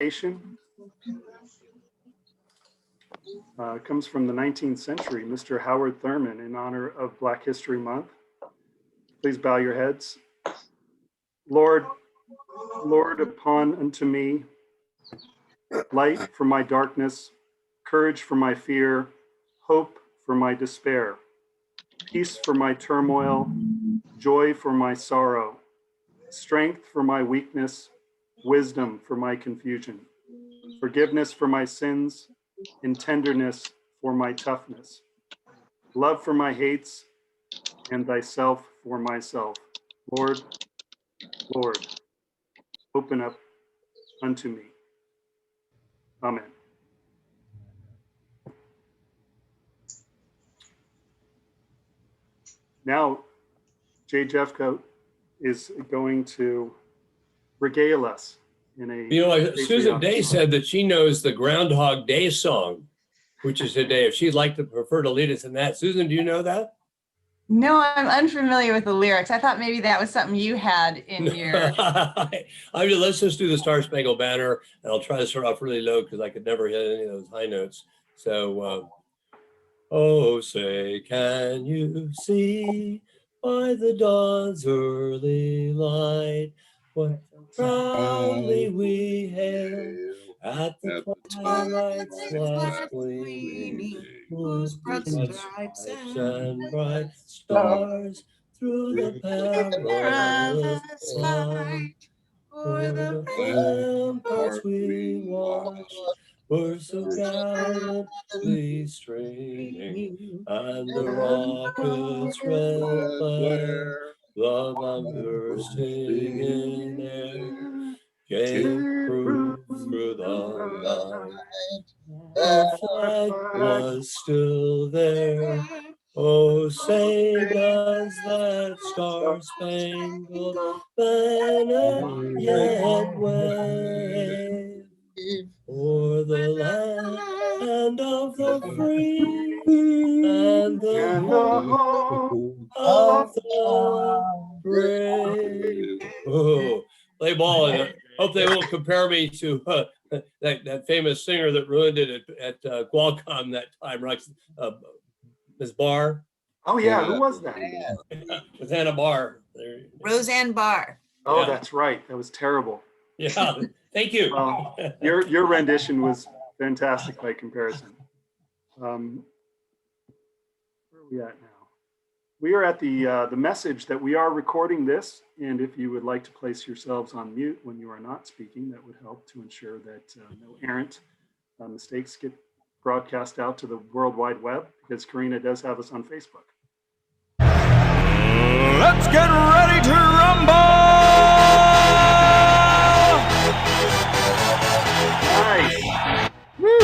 dedication comes from the 19th century, Mr. Howard Thurman, in honor of Black History Month. Please bow your heads. Lord, Lord, upon unto me, light for my darkness, courage for my fear, hope for my despair, peace for my turmoil, joy for my sorrow, strength for my weakness, wisdom for my confusion, forgiveness for my sins, and tenderness for my toughness, love for my hates, and thyself for myself. Lord, Lord, open up unto me. Amen. Now, Jay Jeffcoat is going to regale us in a Susan Day said that she knows the Groundhog Day song, which is today. If she'd like to prefer to lead us in that. Susan, do you know that? No, I'm unfamiliar with the lyrics. I thought maybe that was something you had in your. I mean, let's just do the Star Spangled Banner, and I'll try to start off really low because I could never hit any of those high notes. So, oh, say, can you see by the dawn's early light what proudly we hailed at the twilight's last gleaming, whose broad stripes and bright stars through the perilous fight, o'er the ramparts we watched were so gallantly streaming, and the rocket's red glare, the bomb bursting in air, gave proof through the night our flag was still there. Oh, say does that star-spangled banner yet wave o'er the land of the free and the home of the brave? Oh, play ball, and hope they won't compare me to that famous singer that ruined it at Qualcomm that time, Ms. Barr. Oh yeah, who was that? With Hannah Barr. Roseanne Barr. Oh, Yeah. that's right. That was terrible. Yeah, thank you. Well, your rendition was fantastic by comparison. Where are we at now? We are at the message that we are recording this, and if you would like to place yourselves on mute when you are not speaking, that would help to ensure that no errant mistakes get broadcast out to the World Wide Web, because Karina does have us on Facebook. Let's get ready to rumble! Nice. Woo.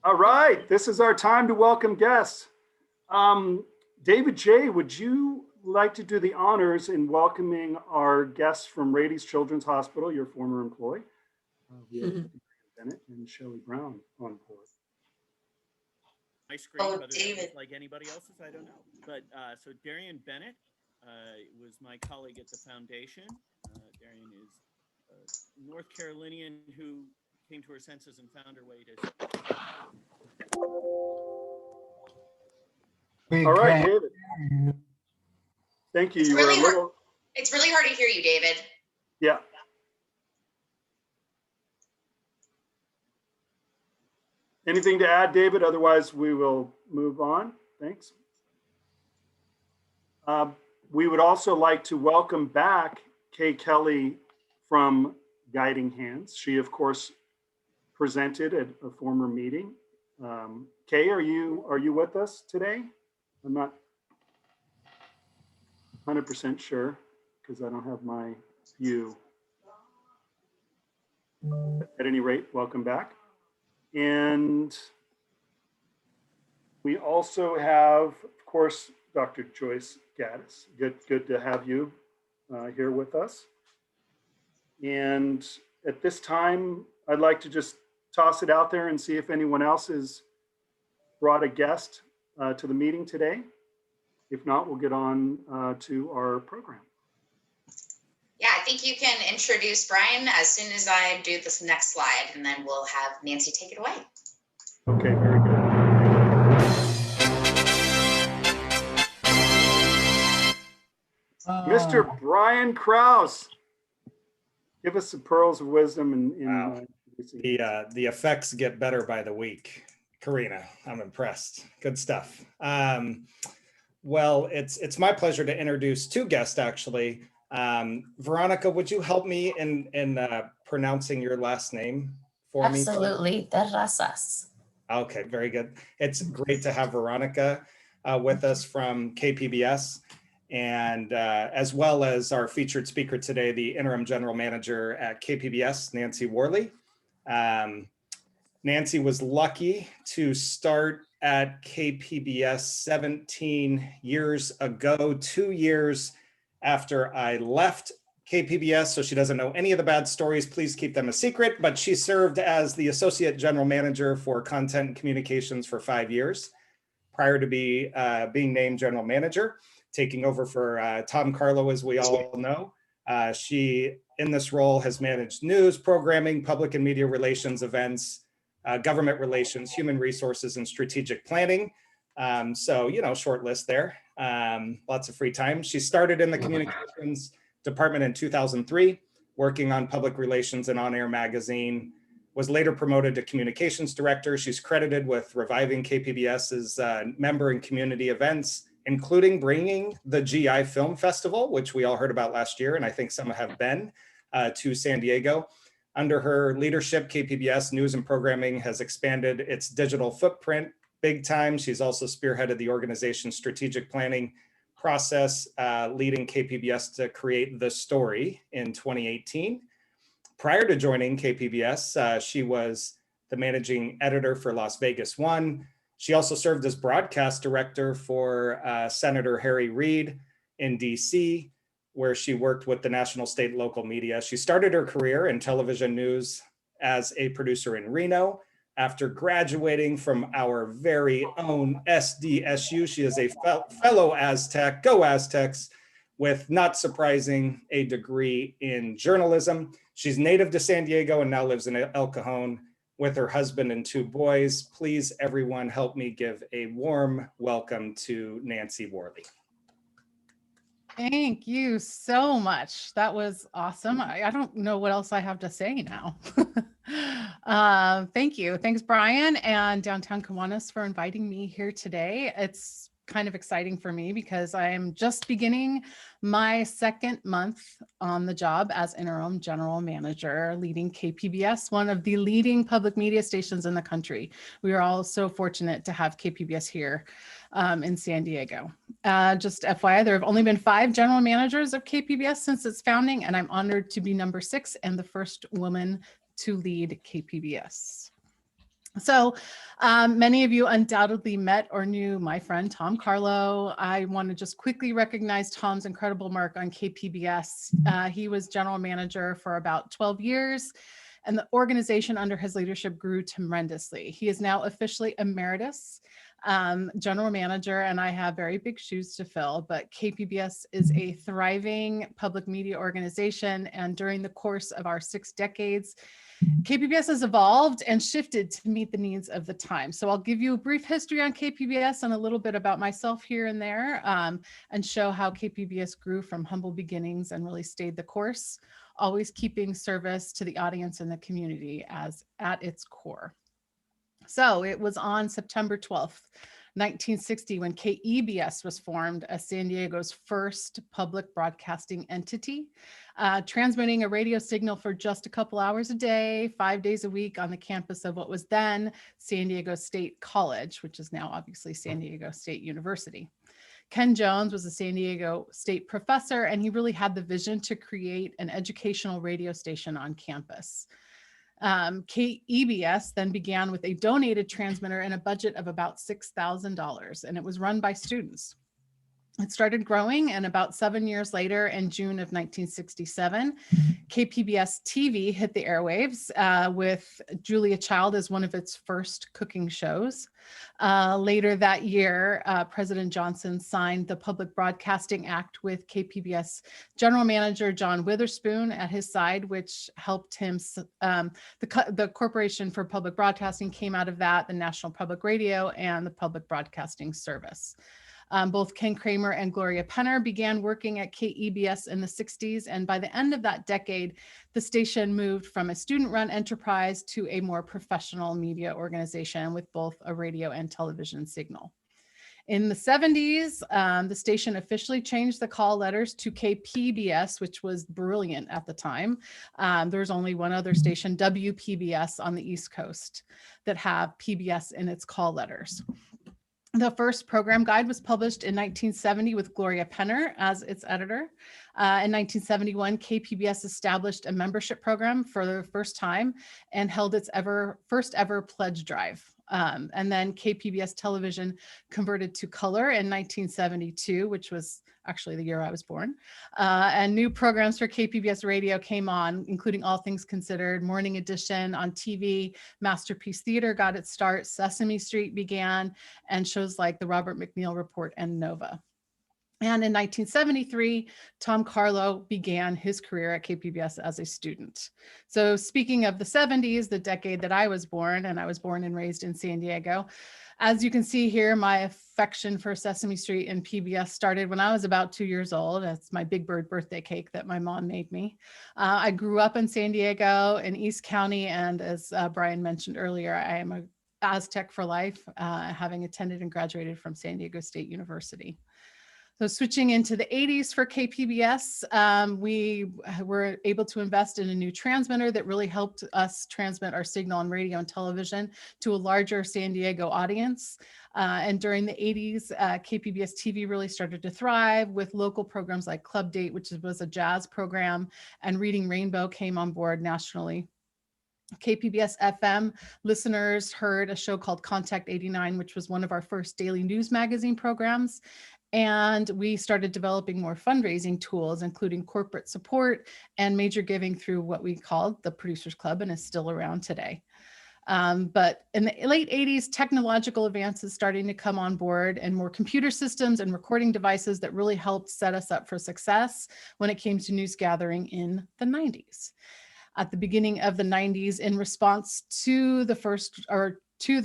All right, this is our time to welcome guests. David J., would you like to do the honors in welcoming our guests from Rady's Children's Hospital, your former employee? We have Bennett and Shelley Brown on board. My screen, whether David. it's like anybody else's, I don't know. But so Darian Bennett was my colleague at the foundation. Darian is a North Carolinian who came to her senses and found her way to. All right, David. Thank you. You were a little. It's really hard to hear you, David. Yeah. Anything to add, David? Otherwise, we will move on. Thanks. We would also like to welcome back Kay Kelly from Guiding Hands. She, of course, presented at a former meeting. Kay, are you with us today? I'm not 100% sure because I don't have my view. At any rate, welcome back. And we also have, of course, Dr. Joyce Gaddis. Good to have you here with us. And at this time, I'd like to just toss it out there and see if anyone else has brought a guest to the meeting today. If not, we'll get on to our program. Yeah, I think you can introduce Brian as soon as I do this next slide, and then we'll have Nancy take it away. Okay, very good. Mr. Brian Krause, give us some pearls of wisdom in Wow. introducing. The effects get better by the week. Karina, I'm impressed. Good stuff. Well, it's my pleasure to introduce two guests, actually. Veronica, would you help me in pronouncing your last name for me? Absolutely, terrazas. Okay, very good. It's great to have Veronica with us from KPBS, and as well as our featured speaker today, the interim general manager at KPBS, Nancy Worlie. Nancy was lucky to start at KPBS 17 years ago, 2 years after I left KPBS, so she doesn't know any of the bad stories. Please keep them a secret, but she served as the associate general manager for content and communications for 5 years prior to being named general manager, taking over for Tom Carlo, as we all know. She, in this role, has managed news, programming, public and media relations, events, government relations, human resources, and strategic planning. So, short list there. Lots of free time. She started in the communications department in 2003, working on public relations and On Air magazine, was later promoted to communications director. She's credited with reviving KPBS's member and community events, including bringing the GI Film Festival, which we all heard about last year, and I think some have been, to San Diego. Under her leadership, KPBS News and Programming has expanded its digital footprint big time. She's also spearheaded the organization's strategic planning process, leading KPBS to create The Story in 2018. Prior to joining KPBS, she was the managing editor for Las Vegas One. She also served as broadcast director for Senator Harry Reid in DC, where she worked with the national, state, and local media. She started her career in television news as a producer in Reno. After graduating from our very own SDSU, she is a fellow Aztec, go Aztecs, with, not surprising, a degree in journalism. She's native to San Diego and now lives in El Cajon with her husband and 2 boys. Please, everyone, help me give a warm welcome to Nancy Worlie. Thank you so much. That was awesome. I don't know what else I have to say now. Thank you. Thanks, Brian and Downtown Kiwanis, for inviting me here today. It's kind of exciting for me because I am just beginning my 2nd month on the job as interim general manager, leading KPBS, one of the leading public media stations in the country. We are all so fortunate to have KPBS here in San Diego. Just FYI, there have only been 5 general managers of KPBS since its founding, and I'm honored to be number 6 and the first woman to lead KPBS. So many of you undoubtedly met or knew my friend Tom Carlo. I want to just quickly recognize Tom's incredible mark on KPBS. He was general manager for about 12 years, and the organization under his leadership grew tremendously. He is now officially emeritus general manager, and I have very big shoes to fill, but KPBS is a thriving public media organization, and during the course of our 6 decades, KPBS has evolved and shifted to meet the needs of the time. So I'll give you a brief history on KPBS and a little bit about myself here and there, and show how KPBS grew from humble beginnings and really stayed the course, always keeping service to the audience and the community as at its core. So it was on September 12th, 1960, when KEBS was formed as San Diego's first public broadcasting entity, transmitting a radio signal for just a couple hours a day, 5 days a week on the campus of what was then San Diego State College, which is now obviously San Diego State University. Ken Jones was a San Diego State professor, and he really had the vision to create an educational radio station on campus. KEBS then began with a donated transmitter and a budget of about $6,000, and it was run by students. It started growing, and about 7 years later, in June of 1967, KPBS TV hit the airwaves with Julia Child as one of its first cooking shows. Later that year, President Johnson signed the Public Broadcasting Act with KPBS General Manager John Witherspoon at his side, which helped him. The Corporation for Public Broadcasting came out of that, the National Public Radio and the Public Broadcasting Service. Both Ken Kramer and Gloria Penner began working at KEBS in the 60s, and by the end of that decade, the station moved from a student-run enterprise to a more professional media organization with both a radio and television signal. In the 70s, the station officially changed the call letters to KPBS, which was brilliant at the time. There's only one other station, WPBS, on the East Coast that have PBS in its call letters. The first program guide was published in 1970 with Gloria Penner as its editor. In 1971, KPBS established a membership program for the first time and held its first ever pledge drive. And then KPBS television converted to color in 1972, which was actually the year I was born. And new programs for KPBS radio came on, including All Things Considered, Morning Edition on TV, Masterpiece Theater got its start, Sesame Street began, and shows like The Robert McNeil Report and Nova. And in 1973, Tom Carlo began his career at KPBS as a student. So speaking of the 70s, the decade that I was born, and I was born and raised in San Diego, as you can see here, my affection for Sesame Street and PBS started when I was about 2 years old. It's my Big Bird birthday cake that my mom made me. I grew up in San Diego in East County, and as Brian mentioned earlier, I am an Aztec for life, having attended and graduated from San Diego State University. So switching into the 80s for KPBS, we were able to invest in a new transmitter that really helped us transmit our signal on radio and television to a larger San Diego audience. And during the 80s, KPBS TV really started to thrive with local programs like Club Date, which was a jazz program, and Reading Rainbow came on board nationally. KPBS FM listeners heard a show called Contact 89, which was one of our first daily news magazine programs. And we started developing more fundraising tools, including corporate support and major giving through what we called the Producers Club, and is still around today. But in the late 80s, technological advances starting to come on board, and more computer systems and recording devices that really helped set us up for success when it came to news gathering in the 90s. At the beginning of the 90s, in response to the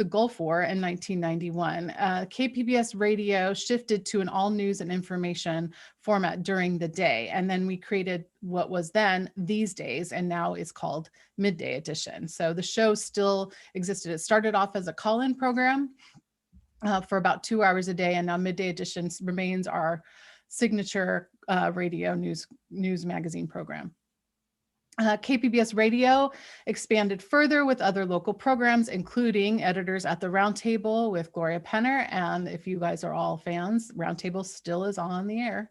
Gulf War in 1991, KPBS radio shifted to an all news and information format during the day. And then we created what was then These Days, and now is called Midday Edition. So the show still existed. It started off as a call-in program for about 2 hours a day, and now Midday Edition remains our signature radio news magazine program. KPBS Radio expanded further with other local programs, including Editors at the Roundtable with Gloria Penner. And if you guys are all fans, Roundtable still is on the air.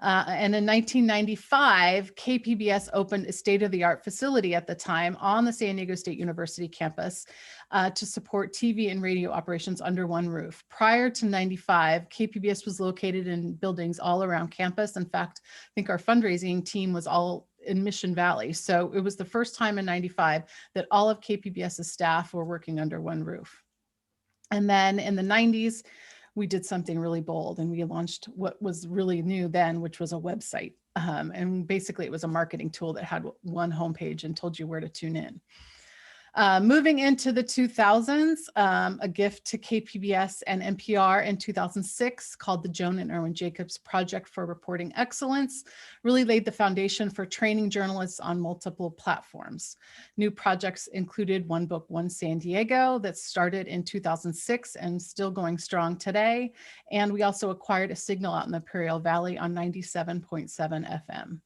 And in 1995, KPBS opened a state-of-the-art facility at the time on the San Diego State University campus to support TV and radio operations under one roof. Prior to 95, KPBS was located in buildings all around campus. In fact, I think our fundraising team was all in Mission Valley. So it was the first time in 95 that all of KPBS's staff were working under one roof. And then in the 90s, we did something really bold, and we launched what was really new then, which was a website. And basically it was a marketing tool that had one homepage and told you where to tune in. Moving into the 2000s, a gift to KPBS and NPR in 2006 called the Joan and Erwin Jacobs Project for Reporting Excellence really laid the foundation for training journalists on multiple platforms. New projects included One Book, One San Diego that started in 2006 and still going strong today. And we also acquired a signal out in the Imperial Valley on 97.7 FM.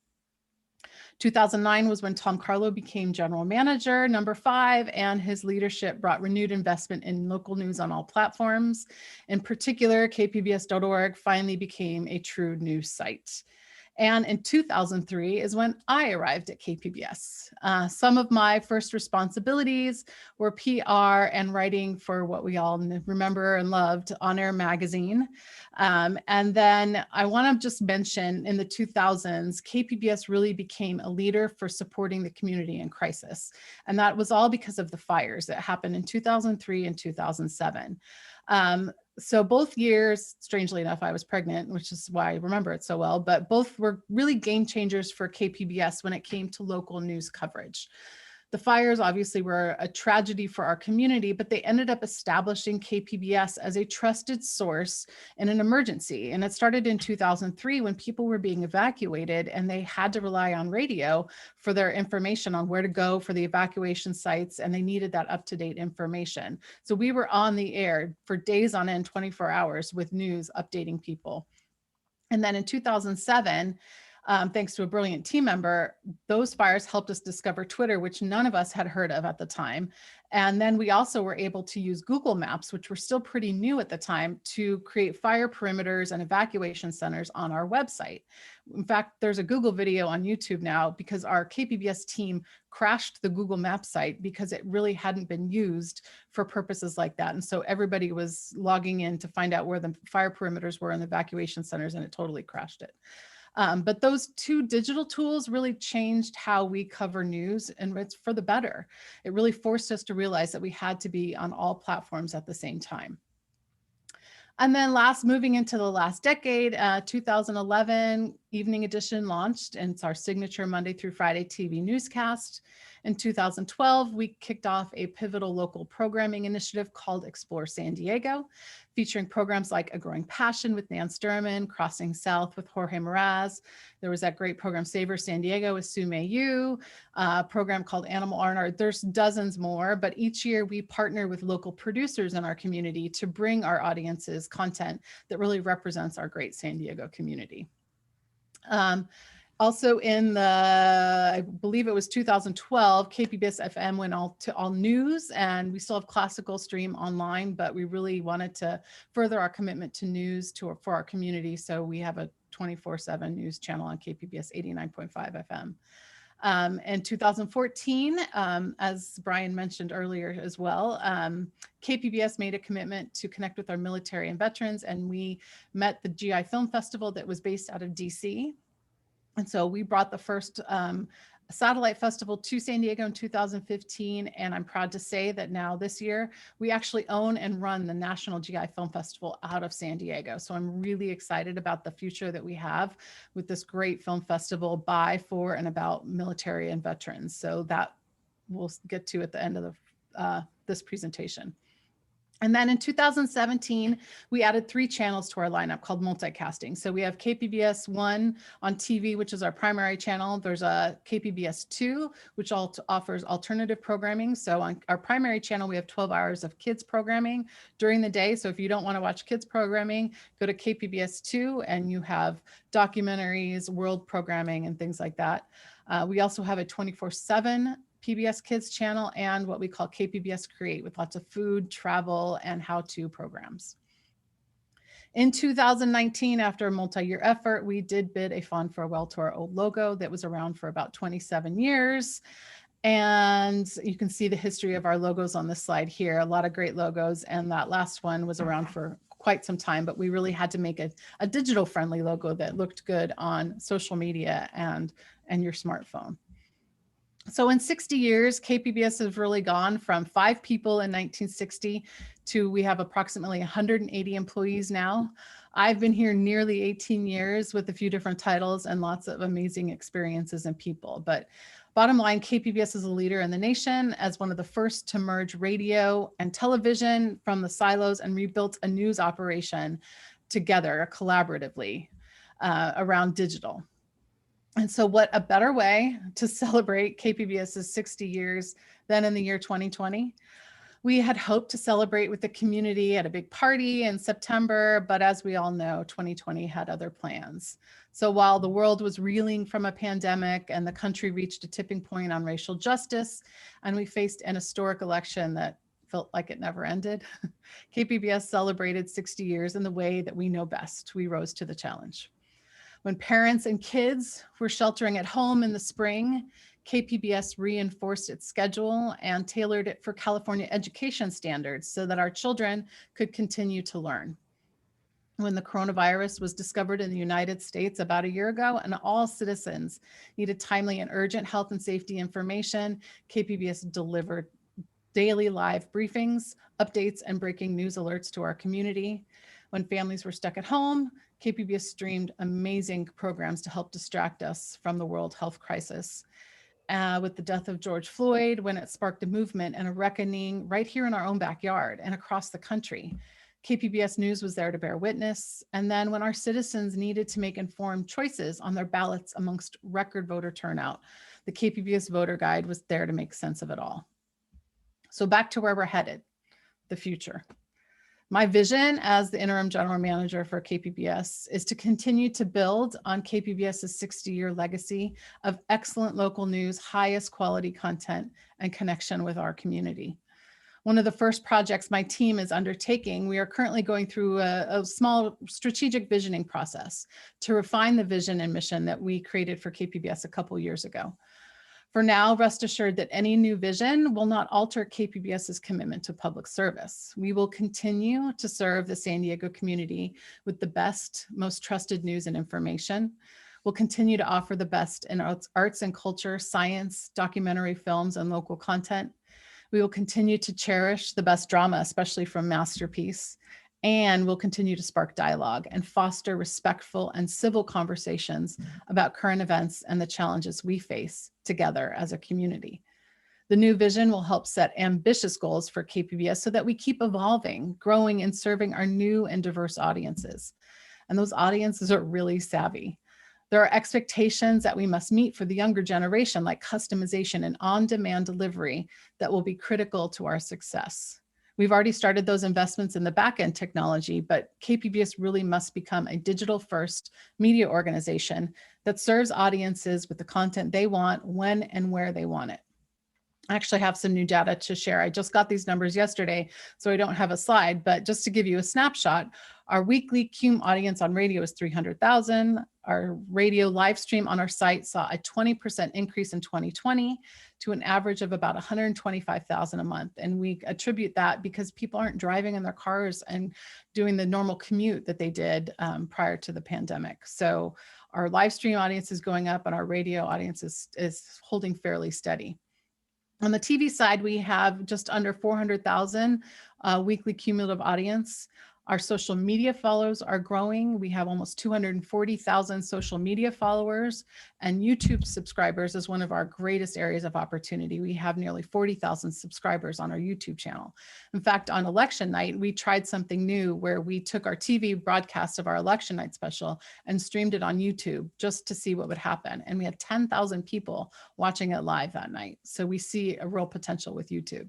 2009 was when Tom Carlo became general manager, number 5, and his leadership brought renewed investment in local news on all platforms. In particular, kpbs.org finally became a true news site. And in 2003 is when I arrived at KPBS. Some of my first responsibilities were PR and writing for what we all remember and loved, On Air Magazine. And then I want to just mention in the 2000s, KPBS really became a leader for supporting the community in crisis. And that was all because of the fires that happened in 2003 and 2007. So both years, strangely enough, I was pregnant, which is why I remember it so well, but both were really game changers for KPBS when it came to local news coverage. The fires obviously were a tragedy for our community, but they ended up establishing KPBS as a trusted source in an emergency. And it started in 2003 when people were being evacuated and they had to rely on radio for their information on where to go for the evacuation sites, and they needed that up-to-date information. So we were on the air for days on end, 24 hours with news updating people. And then in 2007, thanks to a brilliant team member, those fires helped us discover Twitter, which none of us had heard of at the time. And then we also were able to use Google Maps, which were still pretty new at the time, to create fire perimeters and evacuation centers on our website. In fact, there's a Google video on YouTube now because our KPBS team crashed the Google Maps site because it really hadn't been used for purposes like that. And so everybody was logging in to find out where the fire perimeters were in the evacuation centers, and it totally crashed it. But those two digital tools really changed how we cover news, and it's for the better. It really forced us to realize that we had to be on all platforms at the same time. And then moving into the last decade, 2011, Evening Edition launched, and it's our signature Monday through Friday TV newscast. In 2012, we kicked off a pivotal local programming initiative called Explore San Diego, featuring programs like A Growing Passion with Nan Sturman, Crossing South with Jorge Moraz. There was that great program Savor San Diego with Sue May Yu, a program called Animal R&R. There's dozens more, but each year we partner with local producers in our community to bring our audiences content that really represents our great San Diego community. Also in I believe it was 2012, KPBS FM went to all news, and we still have classical stream online, but we really wanted to further our commitment to news for our community. So we have a 24/7 news channel on KPBS 89.5 FM. In 2014, as Brian mentioned earlier as well, KPBS made a commitment to connect with our military and veterans, and we met the GI Film Festival that was based out of DC. And so we brought the first satellite festival to San Diego in 2015. And I'm proud to say that now this year, we actually own and run the National GI Film Festival out of San Diego. So I'm really excited about the future that we have with this great film festival by, for, and about military and veterans. So that we'll get to at the end of this presentation. And then in 2017, we added 3 channels to our lineup called multicasting. So we have KPBS 1 on TV, which is our primary channel. There's a KPBS 2, which offers alternative programming. So on our primary channel, we have 12 hours of kids programming during the day. So if you don't want to watch kids programming, go to KPBS 2 and you have documentaries, world programming, and things like that. We also have a 24/7 PBS Kids channel and what we call KPBS Create with lots of food, travel, and how-to programs. In 2019, after a multi-year effort, we did bid a fond farewell to our old logo that was around for about 27 years. And you can see the history of our logos on this slide here, a lot of great logos. And that last one was around for quite some time, but we really had to make a digital friendly logo that looked good on social media and your smartphone. So in 60 years, KPBS has really gone from 5 people in 1960 to we have approximately 180 employees now. I've been here nearly 18 years with a few different titles and lots of amazing experiences and people. But bottom line, KPBS is a leader in the nation as one of the first to merge radio and television from the silos and rebuilt a news operation together collaboratively around digital. And so what a better way to celebrate KPBS's 60 years than in the year 2020. We had hoped to celebrate with the community at a big party in September, but as we all know, 2020 had other plans. So while the world was reeling from a pandemic and the country reached a tipping point on racial justice, and we faced an historic election that felt like it never ended, KPBS celebrated 60 years in the way that we know best. We rose to the challenge. When parents and kids were sheltering at home in the spring, KPBS reinforced its schedule and tailored it for California education standards so that our children could continue to learn. When the coronavirus was discovered in the United States about a year ago and all citizens needed timely and urgent health and safety information, KPBS delivered daily live briefings, updates, and breaking news alerts to our community. When families were stuck at home, KPBS streamed amazing programs to help distract us from the world health crisis. With the death of George Floyd, when it sparked a movement and a reckoning right here in our own backyard and across the country, KPBS News was there to bear witness. And then when our citizens needed to make informed choices on their ballots amongst record voter turnout, the KPBS voter guide was there to make sense of it all. So back to where we're headed, the future. My vision as the interim general manager for KPBS is to continue to build on KPBS's 60-year legacy of excellent local news, highest quality content, and connection with our community. One of the first projects my team is undertaking, we are currently going through a small strategic visioning process to refine the vision and mission that we created for KPBS a couple years ago. For now, rest assured that any new vision will not alter KPBS's commitment to public service. We will continue to serve the San Diego community with the best, most trusted news and information. We'll continue to offer the best in arts and culture, science, documentary films, and local content. We will continue to cherish the best drama, especially from Masterpiece, and we'll continue to spark dialogue and foster respectful and civil conversations about current events and the challenges we face together as a community. The new vision will help set ambitious goals for KPBS so that we keep evolving, growing, and serving our new and diverse audiences. And those audiences are really savvy. There are expectations that we must meet for the younger generation, like customization and on-demand delivery, that will be critical to our success. We've already started those investments in the back-end technology, but KPBS really must become a digital-first media organization that serves audiences with the content they want, when and where they want it. I actually have some new data to share. I just got these numbers yesterday, so I don't have a slide, but just to give you a snapshot, our weekly CUME audience on radio is 300,000. Our radio live stream on our site saw a 20% increase in 2020 to an average of about 125,000 a month. And we attribute that because people aren't driving in their cars and doing the normal commute that they did prior to the pandemic. So our live stream audience is going up and our radio audience is holding fairly steady. On the TV side, we have just under 400,000 weekly cumulative audience. Our social media follows are growing. We have almost 240,000 social media followers, and YouTube subscribers is one of our greatest areas of opportunity. We have nearly 40,000 subscribers on our YouTube channel. In fact, on election night, we tried something new where we took our TV broadcast of our election night special and streamed it on YouTube just to see what would happen. And we had 10,000 people watching it live that night. So we see a real potential with YouTube.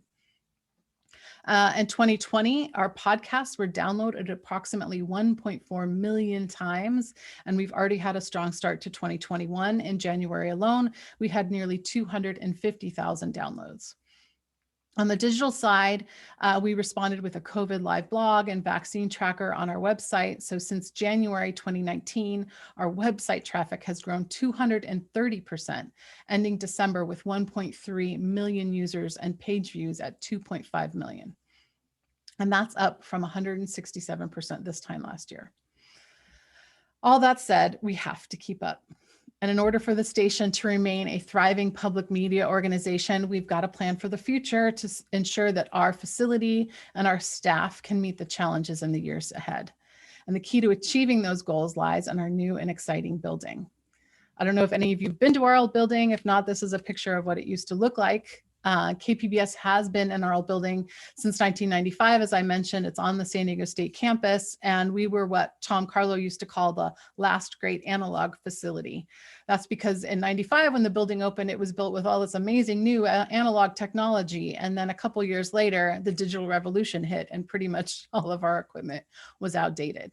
In 2020, our podcasts were downloaded approximately 1.4 million times, and we've already had a strong start to 2021. In January alone, we had nearly 250,000 downloads. On the digital side, we responded with a COVID live blog and vaccine tracker on our website. So since January 2019, our website traffic has grown 230%, ending December with 1.3 million users and page views at 2.5 million. And that's up from 167% this time last year. All that said, we have to keep up. And in order for the station to remain a thriving public media organization, we've got to plan for the future to ensure that our facility and our staff can meet the challenges in the years ahead. And the key to achieving those goals lies in our new and exciting building. I don't know if any of you have been to our old building. If not, this is a picture of what it used to look like. KPBS has been in our old building since 1995. As I mentioned, it's on the San Diego State campus, and we were what Tom Carlo used to call the last great analog facility. That's because in 95, when the building opened, it was built with all this amazing new analog technology. And then a couple years later, the digital revolution hit and pretty much all of our equipment was outdated.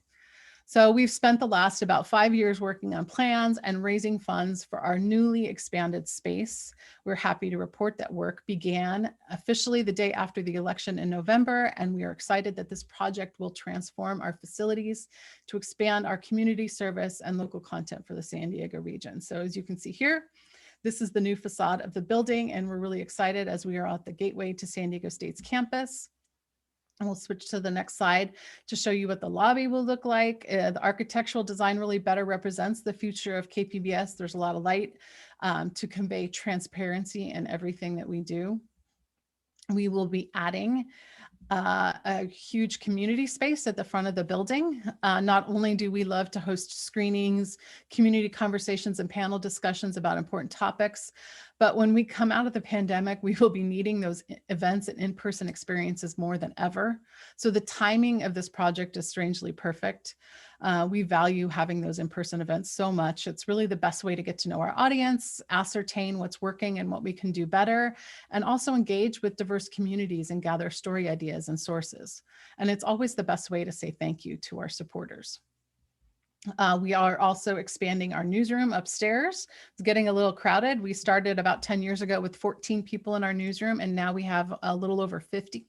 So we've spent the last about 5 years working on plans and raising funds for our newly expanded space. We're happy to report that work began officially the day after the election in November, and we are excited that this project will transform our facilities to expand our community service and local content for the San Diego region. So as you can see here, this is the new facade of the building, and we're really excited as we are at the gateway to San Diego State's campus. And we'll switch to the next slide to show you what the lobby will look like. The architectural design really better represents the future of KPBS. There's a lot of light to convey transparency in everything that we do. We will be adding a huge community space at the front of the building. Not only do we love to host screenings, community conversations, and panel discussions about important topics, but when we come out of the pandemic, we will be needing those events and in-person experiences more than ever. So the timing of this project is strangely perfect. We value having those in-person events so much. It's really the best way to get to know our audience, ascertain what's working and what we can do better, and also engage with diverse communities and gather story ideas and sources. And it's always the best way to say thank you to our supporters. We are also expanding our newsroom upstairs. It's getting a little crowded. We started about 10 years ago with 14 people in our newsroom, and now we have a little over 50.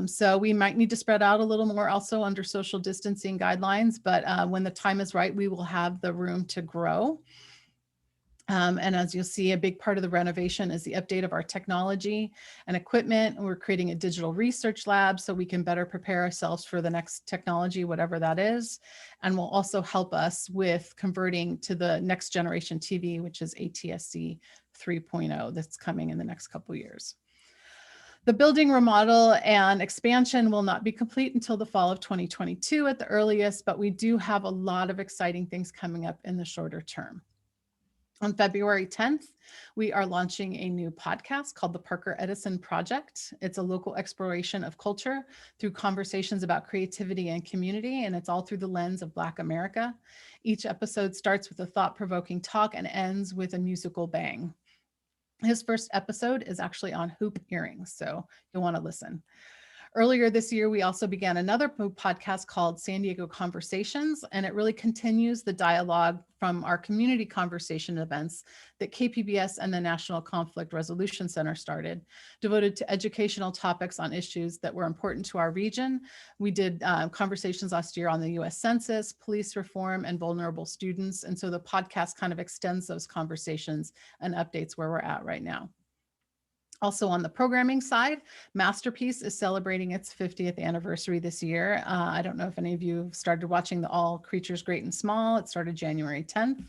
So we might need to spread out a little more also under social distancing guidelines, but when the time is right, we will have the room to grow. And as you'll see, a big part of the renovation is the update of our technology and equipment. We're creating a digital research lab so we can better prepare ourselves for the next technology, whatever that is. And will also help us with converting to the next generation TV, which is ATSC 3.0 that's coming in the next couple of years. The building remodel and expansion will not be complete until the fall of 2022 at the earliest, but we do have a lot of exciting things coming up in the shorter term. On February 10th, we are launching a new podcast called The Parker Edison Project. It's a local exploration of culture through conversations about creativity and community, and it's all through the lens of Black America. Each episode starts with a thought-provoking talk and ends with a musical bang. His first episode is actually on hoop earrings, so you'll want to listen. Earlier this year, we also began another podcast called San Diego Conversations, and it really continues the dialogue from our community conversation events that KPBS and the National Conflict Resolution Center started, devoted to educational topics on issues that were important to our region. We did conversations last year on the US Census, police reform, and vulnerable students. And so the podcast kind of extends those conversations and updates where we're at right now. Also on the programming side, Masterpiece is celebrating its 50th anniversary this year. I don't know if any of you have started watching the All Creatures Great and Small. It started January 10th.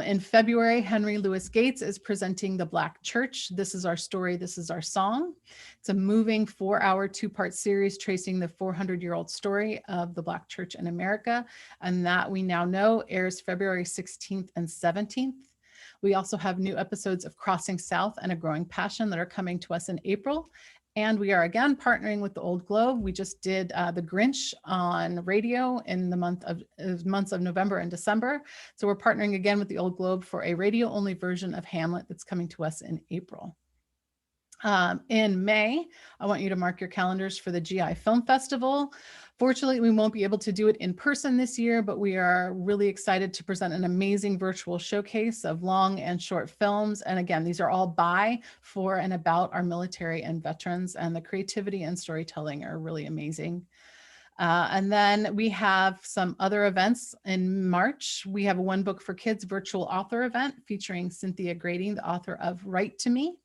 In February, Henry Louis Gates is presenting The Black Church. This is our story, this is our song. It's a moving 4-hour, 2-part series tracing the 400-year-old story of the Black Church in America. And that we now know airs February 16th and 17th. We also have new episodes of Crossing South and A Growing Passion that are coming to us in April. And we are again partnering with the Old Globe. We just did The Grinch on radio in the months of November and December. So we're partnering again with the Old Globe for a radio-only version of Hamlet that's coming to us in April. In May, I want you to mark your calendars for the GI Film Festival. Fortunately, we won't be able to do it in person this year, but we are really excited to present an amazing virtual showcase of long and short films. And again, these are all by, for, and about our military and veterans, and the creativity and storytelling are really amazing. And then we have some other events in March. We have a One Book for Kids virtual author event featuring Cynthia Grading, the author of Write to Me.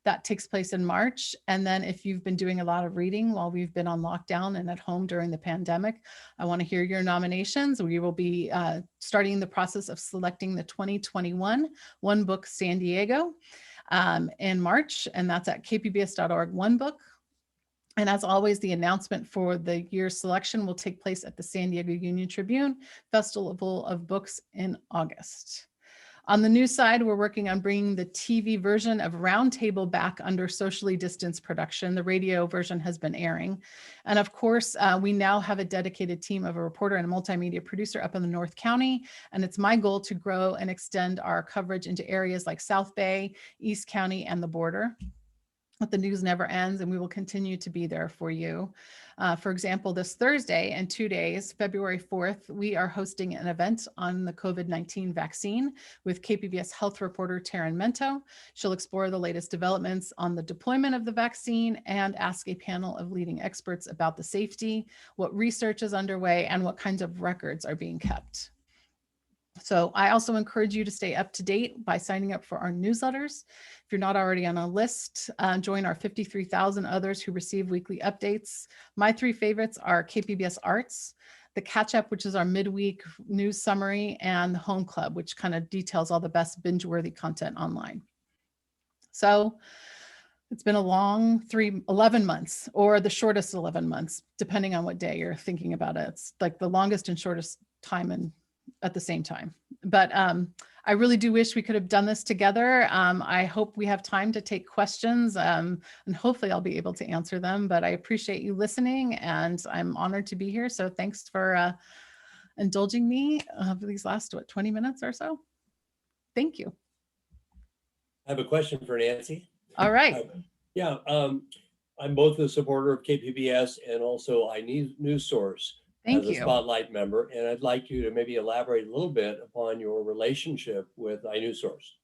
That takes place in March. And then if you've been doing a lot of reading while we've been on lockdown and at home during the pandemic, I want to hear your nominations. We will be starting the process of selecting the 2021 One Book San Diego in March, and that's at kpbs.org One Book. And as always, the announcement for the year's selection will take place at the San Diego Union Tribune Festival of Books in August. On the news side, we're working on bringing the TV version of Roundtable back under socially distanced production. The radio version has been airing. And of course, we now have a dedicated team of a reporter and a multimedia producer up in the North County. And it's my goal to grow and extend our coverage into areas like South Bay, East County, and the border. But the news never ends, and we will continue to be there for you. For example, this Thursday in 2 days, February 4th, we are hosting an event on the COVID-19 vaccine with KPBS health reporter Taryn Mento. She'll explore the latest developments on the deployment of the vaccine and ask a panel of leading experts about the safety, what research is underway, and what kinds of records are being kept. So I also encourage you to stay up to date by signing up for our newsletters. If you're not already on a list, join our 53,000 others who receive weekly updates. My 3 favorites are KPBS Arts, the Catch Up, which is our midweek news summary, and the Home Club, which kind of details all the best binge-worthy content online. So it's been a long 11 months, or the shortest 11 months, depending on what day you're thinking about it. It's like the longest and shortest time at the same time. But I really do wish we could have done this together. I hope we have time to take questions, and hopefully I'll be able to answer them. But I appreciate you listening, and I'm honored to be here. So thanks for indulging me for these last, 20 minutes or so. Thank you. I have a question for Nancy. All right. Yeah, I'm both a supporter of KPBS and also iNews Source Thank as a you. Spotlight member, and I'd like you to maybe elaborate a little bit upon your relationship with iNews Source.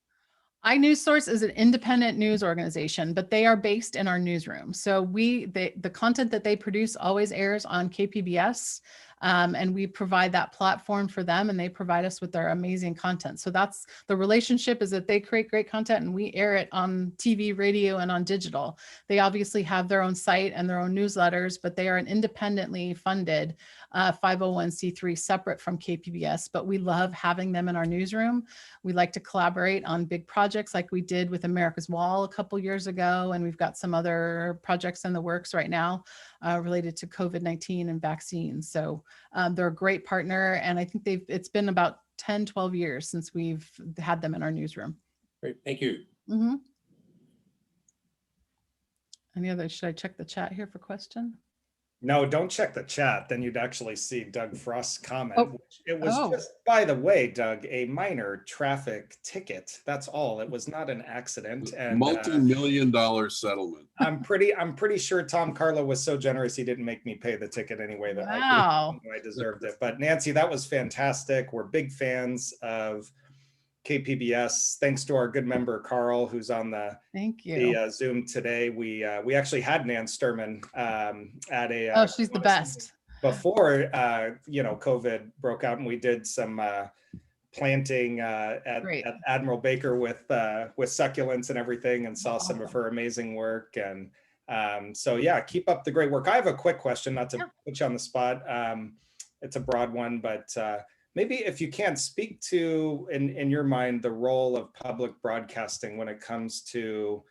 iNews Source is an independent news organization, but they are based in our newsroom. So the content that they produce always airs on KPBS, and we provide that platform for them, and they provide us with their amazing content. So that's the relationship, is that they create great content and we air it on TV, radio, and on digital. They obviously have their own site and their own newsletters, but they are an independently funded 501c3 separate from KPBS, but we love having them in our newsroom. We like to collaborate on big projects like we did with America's Wall a couple years ago, and we've got some other projects in the works right now related to COVID-19 and vaccines. So they're a great partner, and I think it's been about 10, 12 years since we've had them in our newsroom. Great, thank you. Mm-hmm. Any other, should I check the chat here for question? No, don't check the chat. Then you'd actually see Doug Frost's comment. Oh. Which it was Oh. just, by the way, Doug, a minor traffic ticket. That's all. It was not an accident. And multi-million-dollar settlement. I'm pretty sure Tom Carlo was so generous he didn't make me pay the ticket anyway. That Wow. I deserved it. But Nancy, that was fantastic. We're big fans of KPBS. Thanks to our good member Carl, who's on the Thank you. Zoom today. We actually had Nan Sturman at a Oh, she's the best. before COVID broke out, and we did some planting at Admiral Baker with succulents and everything, and saw some of her amazing work. And so yeah, keep up the great work. I have a quick question, not to put you on the spot. It's a broad one, but maybe if you can speak to, in your mind, the role of public broadcasting when it comes to,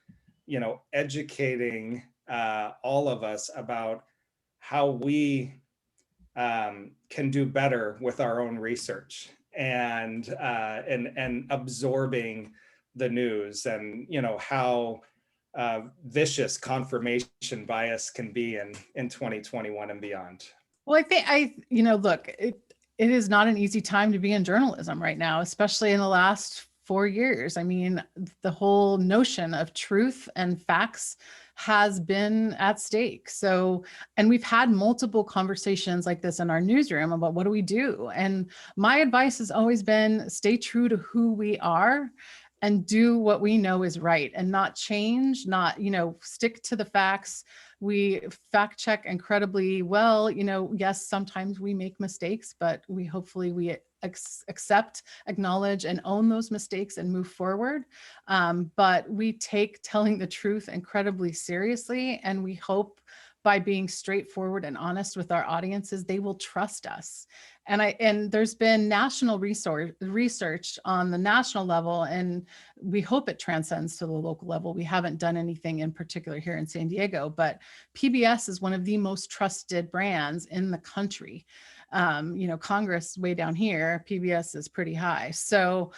educating all of us about how we can do better with our own research and absorbing the news, and how vicious confirmation bias can be in 2021 and beyond. Well, I think look, it is not an easy time to be in journalism right now, especially in the last 4 years. I mean, the whole notion of truth and facts has been at stake. So, and we've had multiple conversations like this in our newsroom about what do we do? And my advice has always been stay true to who we are and do what we know is right, and not change, not, stick to the facts. We fact check incredibly well. Yes, sometimes we make mistakes, but we accept, acknowledge, and own those mistakes and move forward. But we take telling the truth incredibly seriously, and we hope by being straightforward and honest with our audiences, they will trust us. And there's been national research on the national level, and we hope it transcends to the local level. We haven't done anything in particular here in San Diego, but PBS is one of the most trusted brands in the country. Congress way down here, PBS is pretty high. So,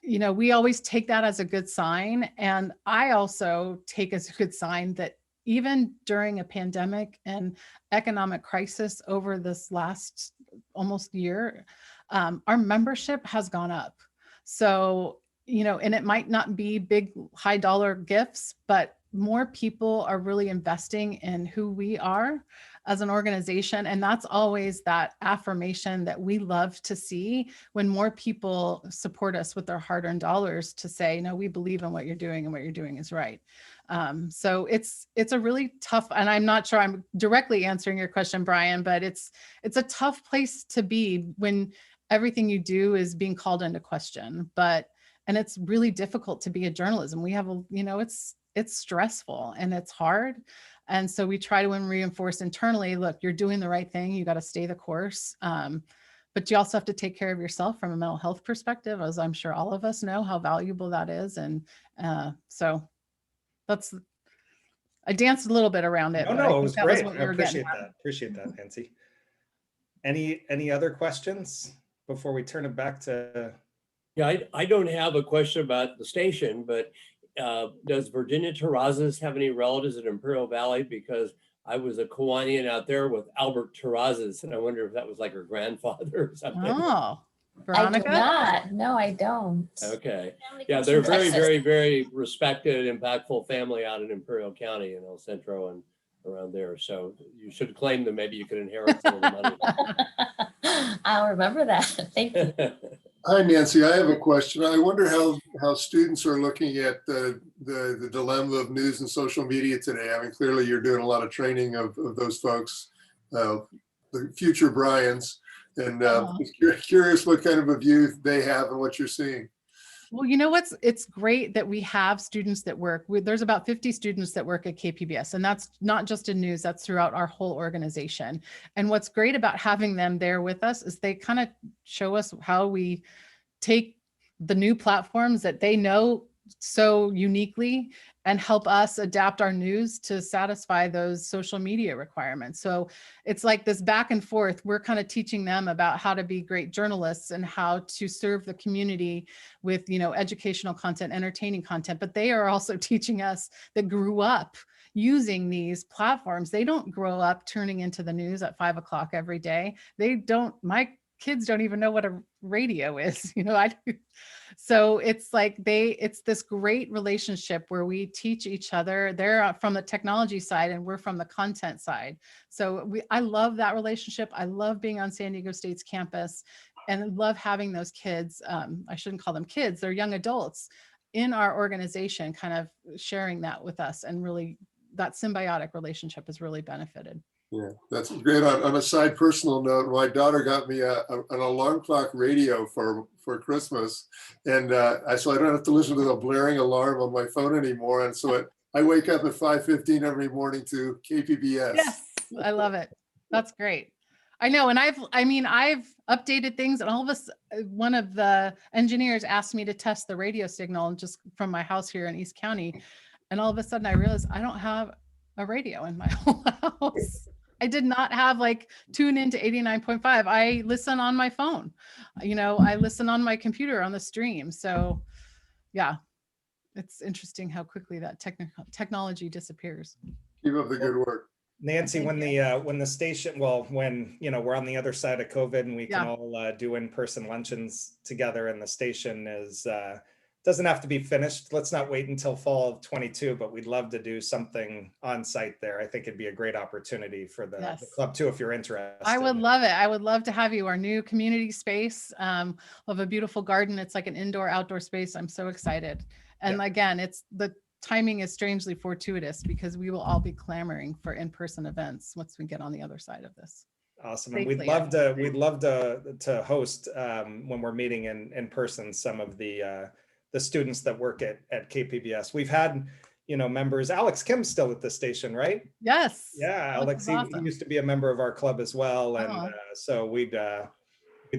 we always take that as a good sign. And I also take as a good sign that even during a pandemic and economic crisis over this last almost year, our membership has gone up. So, and it might not be big, high dollar gifts, but more people are really investing in who we are as an organization. And that's always that affirmation that we love to see when more people support us with their hard-earned dollars to say, no, we believe in what you're doing and what you're doing is right. So it's a really tough, and I'm not sure I'm directly answering your question, Brian, but it's a tough place to be when everything you do is being called into question. And it's really difficult to be a journalism. We have it's stressful and it's hard. And so we try to reinforce internally, look, you're doing the right thing. You got to stay the course. But you also have to take care of yourself from a mental health perspective, as I'm sure all of us know how valuable that is. And so I danced a little bit around it. No, but I no, it think was that great. what we I were getting appreciate at. that. Appreciate that, Nancy. Any other questions before we turn it back to? Yeah, I don't have a question about the station, but does Virginia Terrazas have any relatives in Imperial Valley? Because I was a Kiwanian out there with Albert Terrazas, and I wonder if that was like her grandfather or something. Oh, I do Veronica? not. No, I don't. Okay. Family Yeah, comes they're from very, Texas. very, very respected, impactful family out in Imperial County in El Centro and around there. So you should claim them. Maybe you could inherit some of the money. I'll remember that. Thank you. Hi, Nancy. I have a question. I wonder how students are looking at the dilemma of news and social media today. I mean, clearly you're doing a lot of training of those folks, the future Bryans, and just curious what kind of a view they have and what you're seeing. Well, it's great that we have students that work. There's about 50 students that work at KPBS, and that's not just in news, that's throughout our whole organization. And what's great about having them there with us is they kind of show us how we take the new platforms that they know so uniquely and help us adapt our news to satisfy those social media requirements. So it's like this back and forth. We're kind of teaching them about how to be great journalists and how to serve the community with, educational content, entertaining content, but they are also teaching us that grew up using these platforms. They don't grow up turning into the news at 5 o'clock every day. My kids don't even know what a radio is, I do. So it's like it's this great relationship where we teach each other. They're from the technology side and we're from the content side. So I love that relationship. I love being on San Diego State's campus and love having those kids. I shouldn't call them kids, they're young adults in our organization, kind of sharing that with us. And really that symbiotic relationship has really benefited. Yeah, that's great. On a side personal note, my daughter got me an alarm clock radio for Christmas, and so I don't have to listen to the blaring alarm on my phone anymore. And so I wake up at 5:15 every morning to KPBS. Yes, I love it. That's great. I know, and I've updated things, and all of us, one of the engineers asked me to test the radio signal just from my house here in East County, and all of a sudden I realized I don't have a radio in my whole house. I did not have tune into 89.5. I listen on my phone. I listen on my computer on the stream. So yeah, it's interesting how quickly that technology disappears. Keep up the good work. Nancy, when the station, when we're on the other side of COVID and we can all do in-person luncheons together, and the station doesn't have to be finished. Let's not wait until fall of 22, but we'd love to do something on site there. I think it'd be a great opportunity for the club too, if you're interested. I would love it. I would love to have you. Our new community space. We'll have a beautiful garden. It's like an indoor-outdoor space. I'm so excited. And again, the timing is strangely fortuitous because we will all be clamoring for in-person events once we get on the other side of this. Awesome. And we'd love to host when we're meeting in person some of the students that work at KPBS. We've had, members. Alex Kim's still at the station, right? Yes. Yeah, Alex, he used to be a member of our club as well, and so we'd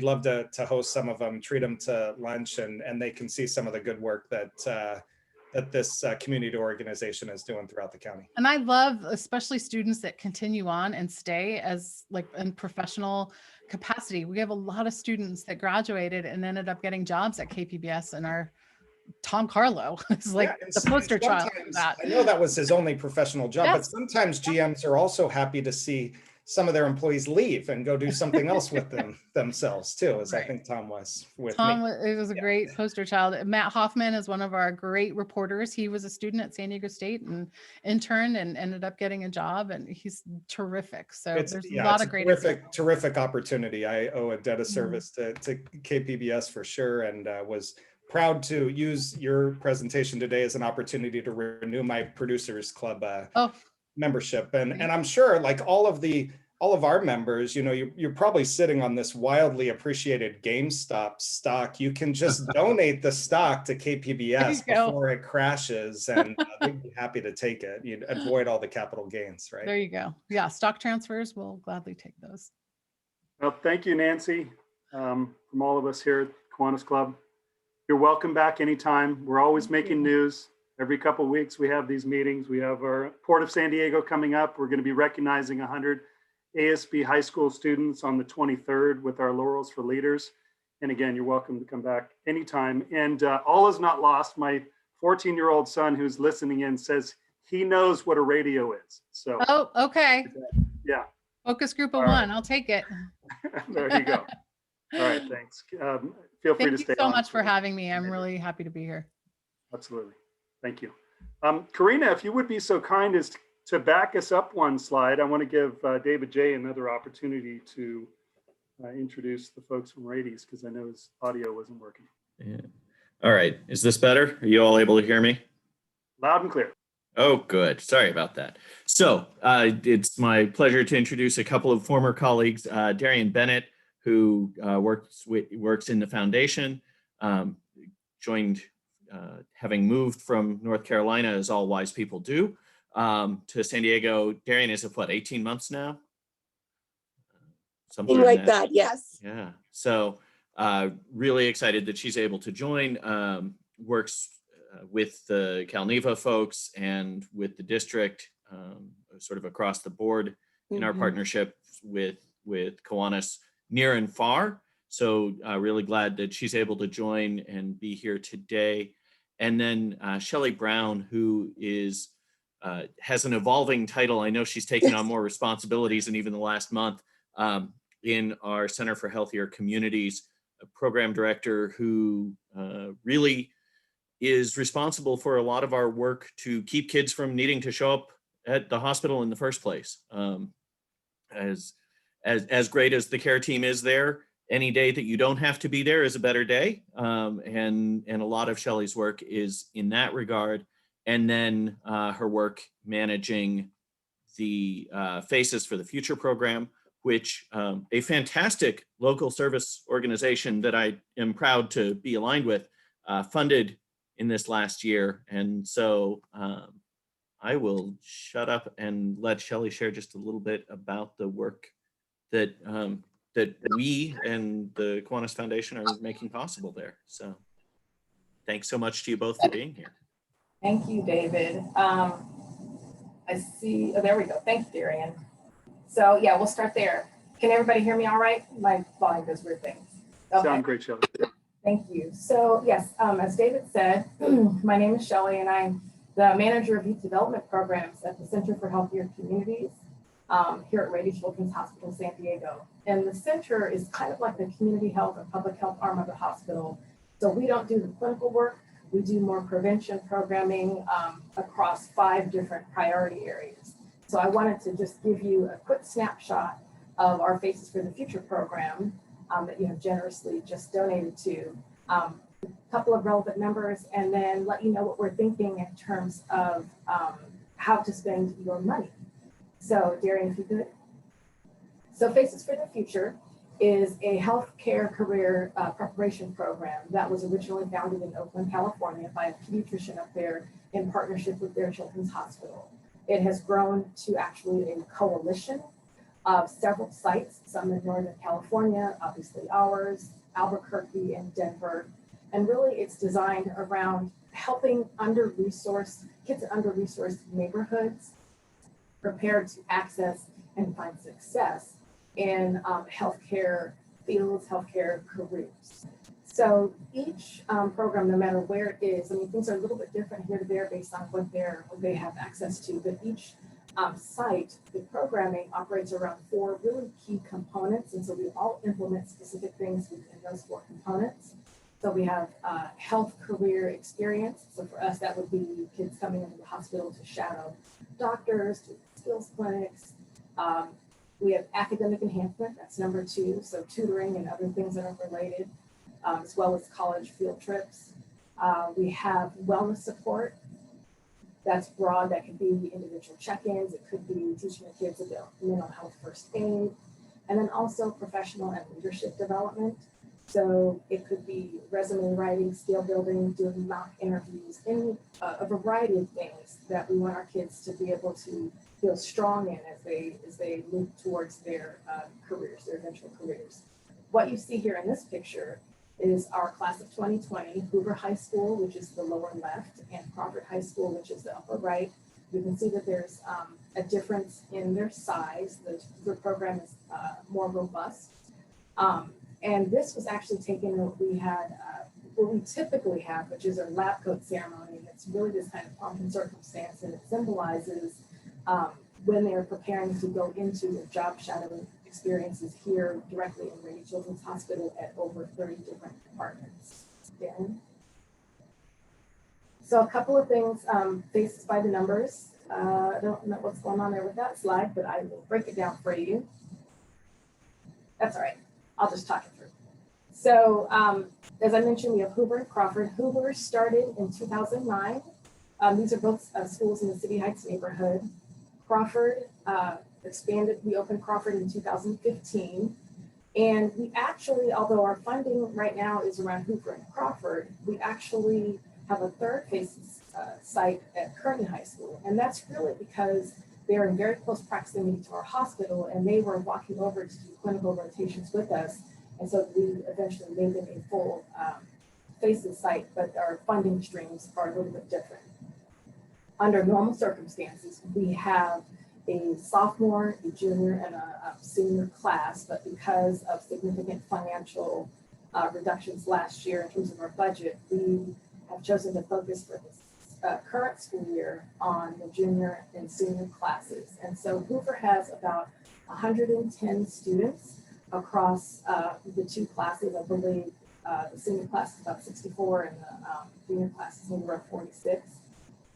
love to host some of them, treat them to lunch, and they can see some of the good work that this community organization is doing throughout the county. And I love especially students that continue on and stay as in professional capacity. We have a lot of students that graduated and ended up getting jobs at KPBS, and our Tom Carlo is the poster child of that. I know that was his only professional job, but sometimes GMs are also happy to see some of their employees leave and go do something else with themselves too, as I Right. think Tom was with Tom, me. it was a great poster child. Matt Hoffman is one of our great reporters. He was a student at San Diego State and interned and ended up getting a job, and he's terrific. So It's there's a yeah, lot it's of a great terrific opportunity. I owe a debt of service to KPBS for sure, and was proud to use your presentation today as an opportunity to renew my Producers Club membership. And I'm sure, like all of our members, you know, you're probably sitting on this wildly appreciated GameStop stock. You can just donate the stock to KPBS before it crashes, and they'd be happy to take it. You'd avoid all the capital gains, right? There you go. Yeah, stock transfers, we'll gladly take those. Well, thank you, Nancy, from all of us here at Kiwanis Club. You're welcome back anytime. We're always making news. Every couple of weeks, we have these meetings. We have our Port of San Diego coming up. We're going to be recognizing 100 ASB high school students on the 23rd with our Laurels for Leaders. And again, you're welcome to come back anytime. And all is not lost. My 14-year-old son who's listening in says he knows what a radio is. So, oh, okay. Yeah. Focus group of one. I'll take it. There you go. All right, thanks. Feel free to stay on. Thank you so much for having me. I'm really happy to be here. Absolutely. Thank you. Karina, if you would be so kind as to back us up one slide, I want to give David J. another opportunity to introduce the folks from Radies, because I know his audio wasn't working. Yeah. All right. Is this better? Are you all able to hear me? Loud and clear. Oh, good. Sorry about that. So it's my pleasure to introduce a couple of former colleagues, Darian Bennett, who works in the foundation, joined, having moved from North Carolina, as all wise people do, to San Diego. Darian is what, 18 months now? Something like that, yes. Yeah. So really excited that she's able to join, works with the Calneva folks and with the district, sort of across the board in our partnership with Kiwanis near and far. So really glad that she's able to join and be here today. And then Shelley Brown, who is has an evolving title. I know she's taken on more responsibilities in even the last month in our Center for Healthier Communities, a program director who really is responsible for a lot of our work to keep kids from needing to show up at the hospital in the first place. As great as the care team is there, any day that you don't have to be there is a better day. And a lot of Shelley's work is in that regard. And then her work managing the Faces for the Future program, which a fantastic local service organization that I am proud to be aligned with, funded in this last year. And so I will shut up and let Shelley share just a little bit about the work that that we and the Kiwanis Foundation are making possible there. So thanks so much to you both for being here. Thank you, David. I see, oh, there we go. Thanks, Darian. So yeah, we'll start there. Can everybody hear me all right? My volume does weird things. Okay. Sound great, Shelley. Thank you. So yes, as David said, my name is Shelley and I'm the manager of youth development programs at the Center for Healthier Communities here at Rady Children's Hospital, San Diego. And the center is kind of like the community health and public health arm of the hospital. So we don't do the clinical work. We do more prevention programming across 5 different priority areas. So I wanted to just give you a quick snapshot of our Faces for the Future program that you have generously just donated to. A couple of relevant numbers, and then let you know what we're thinking in terms of how to spend your money. So Darian, if you could. So Faces for the Future is a healthcare career preparation program that was originally founded in Oakland, California by a pediatrician up there in partnership with their children's hospital. It has grown to actually a coalition of several sites, some in Northern California, obviously ours, Albuquerque and Denver. And really it's designed around helping under-resourced, kids in under-resourced neighborhoods prepared to access and find success in healthcare fields, healthcare careers. So each program, no matter where it is, I mean, things are a little bit different here to there based on what they have access to, but each site, the programming operates around 4 really key components. And so we all implement specific things within those 4 components. So we have health career experience. So for us, that would be kids coming into the hospital to shadow doctors, to skills clinics. We have academic enhancement, that's number 2. So tutoring and other things that are related, as well as college field trips. We have wellness support. That's broad. That could be individual check-ins. It could be teaching the kids about mental health first aid. And then also professional and leadership development. So it could be resume writing, skill building, doing mock interviews, a variety of things that we want our kids to be able to feel strong in as they move towards their careers, their eventual careers. What you see here in this picture is our class of 2020, Hoover High School, which is the lower left, and Crawford High School, which is the upper right. You can see that there's a difference in their size. The Hoover program is more robust. And this was actually taken, what we typically have, which is our lab coat ceremony. And it's really this kind of pomp and circumstance, and it symbolizes when they're preparing to go into their job shadowing experiences here directly in Rady Children's Hospital at over 30 different departments. Darren? So a couple of things, faces by the numbers. I don't know what's going on there with that slide, but I will break it down for you. That's all right. I'll just talk it through. So as I mentioned, we have Hoover and Crawford. Hoover started in 2009. These are both schools in the City Heights neighborhood. Crawford expanded, we opened Crawford in 2015. And we actually, although our funding right now is around Hoover and Crawford, we actually have a third phase site at Kearney High School. And that's really because they're in very close proximity to our hospital, and they were walking over to do clinical rotations with us. And so we eventually made them a full phases site, but our funding streams are a little bit different. Under normal circumstances, we have a sophomore, a junior, and a senior class, but because of significant financial reductions last year in terms of our budget, we have chosen to focus for this current school year on the junior and senior classes. And so Hoover has about 110 students across the 2 classes. I believe the senior class is about 64 and the junior class is maybe around 46.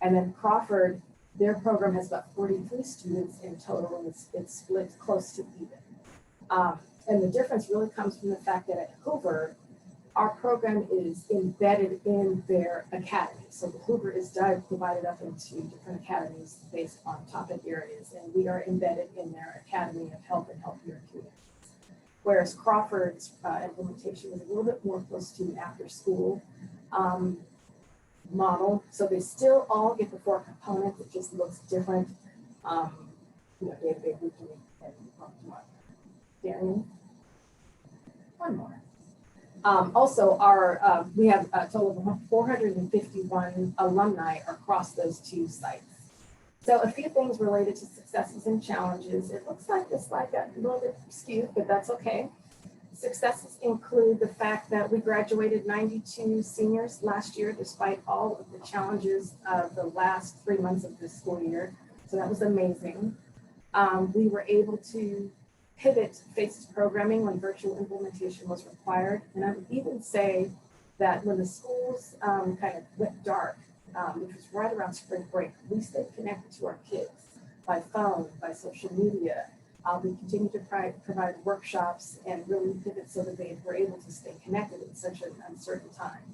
And then Crawford, their program has about 43 students in total, and it's split close to even. And the difference really comes from the fact that at Hoover, our program is embedded in their academy. So the Hoover is divided up into different academies based on topic areas, and we are embedded in their Academy of Health and Healthier Communities. Whereas Crawford's implementation is a little bit more close to an after school model. So they still all get the 4 components. It just looks different, day to day, week to week, and month to month. Darian? One more. Also, we have a total of 451 alumni across those 2 sites. So a few things related to successes and challenges. It looks like this slide got a little bit skewed, but that's okay. Successes include the fact that we graduated 92 seniors last year, despite all of the challenges of the last 3 months of this school year. So that was amazing. We were able to pivot FACES programming when virtual implementation was required. And I would even say that when the schools kind of went dark, which was right around spring break, we stayed connected to our kids by phone, by social media. We continue to provide workshops and really pivot so that they were able to stay connected in such an uncertain time.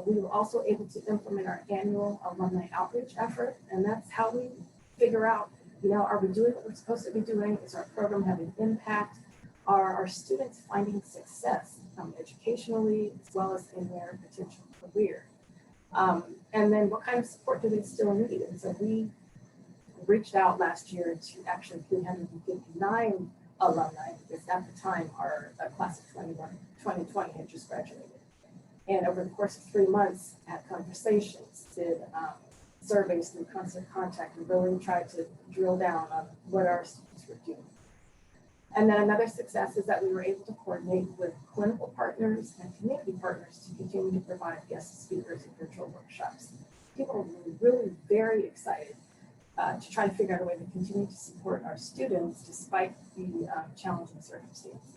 We were also able to implement our annual alumni outreach effort, and that's how we figure out, are we doing what we're supposed to be doing? Is our program having impact? Are our students finding success educationally as well as in their potential career? And then what kind of support do they still need? And so we reached out last year to actually 359 alumni, because at the time our class of 2020 had just graduated. And over the course of 3 months, had conversations, did surveys through constant contact, and really tried to drill down on what our students were doing. And then another success is that we were able to coordinate with clinical partners and community partners to continue to provide guest speakers and virtual workshops. People were really very excited to try to figure out a way to continue to support our students despite the challenging circumstances.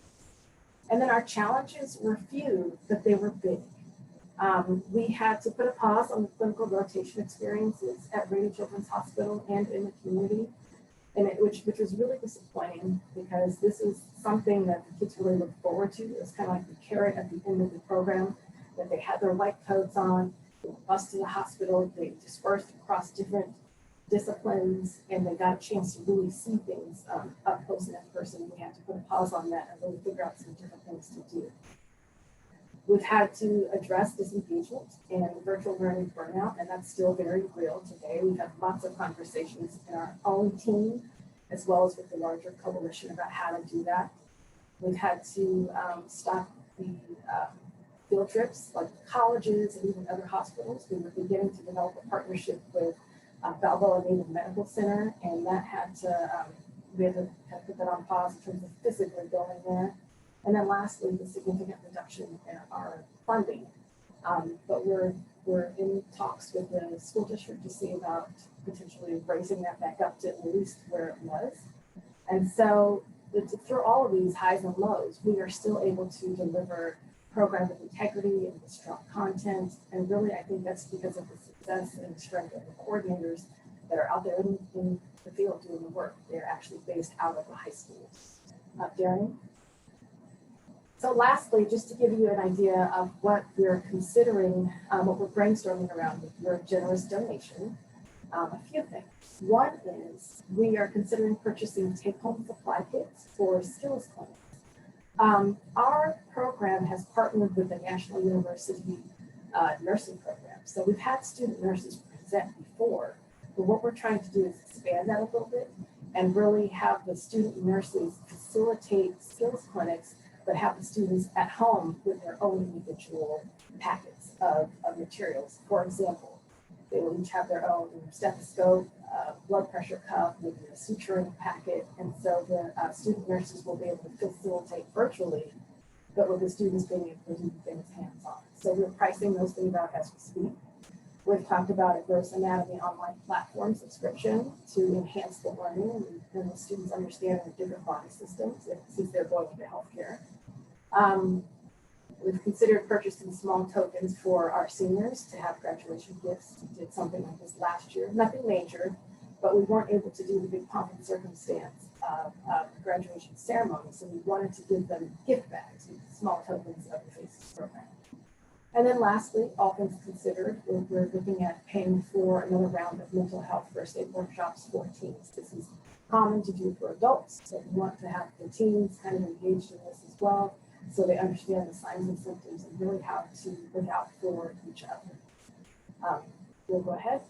And then our challenges were few, but they were big. We had to put a pause on the clinical rotation experiences at Rady Children's Hospital and in the community, and which was really disappointing because this is something that the kids really look forward to. It was kind of like the carrot at the end of the program, that they had their white coats on, they were bused to the hospital, they dispersed across different disciplines, and they got a chance to really see things up close and in person. We had to put a pause on that and really figure out some different things to do. We've had to address disengagement and virtual learning burnout, and that's still very real today. We've had lots of conversations in our own team, as well as with the larger coalition about how to do that. We've had to stop the field trips, like colleges and even other hospitals. We were beginning to develop a partnership with Balboa Native Medical Center, and that had to, we had to kind of put that on pause in terms of physically going there. And then lastly, the significant reduction in our funding. But we're in talks with the school district to see about potentially raising that back up to at least where it was. And so through all of these highs and lows, we are still able to deliver program with integrity and with strong content. And really, I think that's because of the success and strength of the coordinators that are out there in the field doing the work. They're actually based out of the high schools. Darren? So lastly, just to give you an idea of what we're considering, what we're brainstorming around with your generous donation, a few things. One is we are considering purchasing take-home supply kits for skills clinics. Our program has partnered with the National University nursing program. So we've had student nurses present before, but what we're trying to do is expand that a little bit and really have the student nurses facilitate skills clinics, but have the students at home with their own individual packets of materials. For example, they will each have their own stethoscope, blood pressure cuff, maybe a suturing packet. And so the student nurses will be able to facilitate virtually, but with the students being able to do things hands-on. So we're pricing those things out as we speak. We've talked about a gross anatomy online platform subscription to enhance the learning and the students' understanding of different body systems since they're going into healthcare. We've considered purchasing small tokens for our seniors to have graduation gifts. We did something like this last year, nothing major, but we weren't able to do the big pomp and circumstance of graduation ceremony. So we wanted to give them gift bags with small tokens of the FACES program. And then lastly, all things considered, we're looking at paying for another round of mental health first aid workshops for teens. This is common to do for adults, so we want to have the teens kind of engaged in this as well, so they understand the signs and symptoms and really how to look out for each other. We'll go ahead.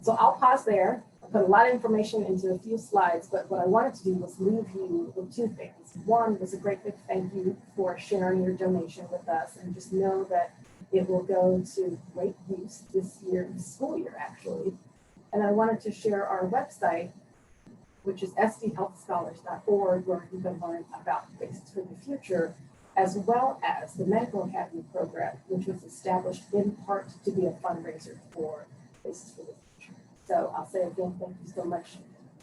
So I'll pause there. I put a lot of information into a few slides, but what I wanted to do was leave you with two things. One was a great big thank you for sharing your donation with us, and just know that it will go to great use this year, this school year actually. And I wanted to share our website, which is sdhealthscholars.org, where you can learn about FACES for the Future, as well as the Medical Academy program, which was established in part to be a fundraiser for FACES for the Future. So I'll say again, thank you so much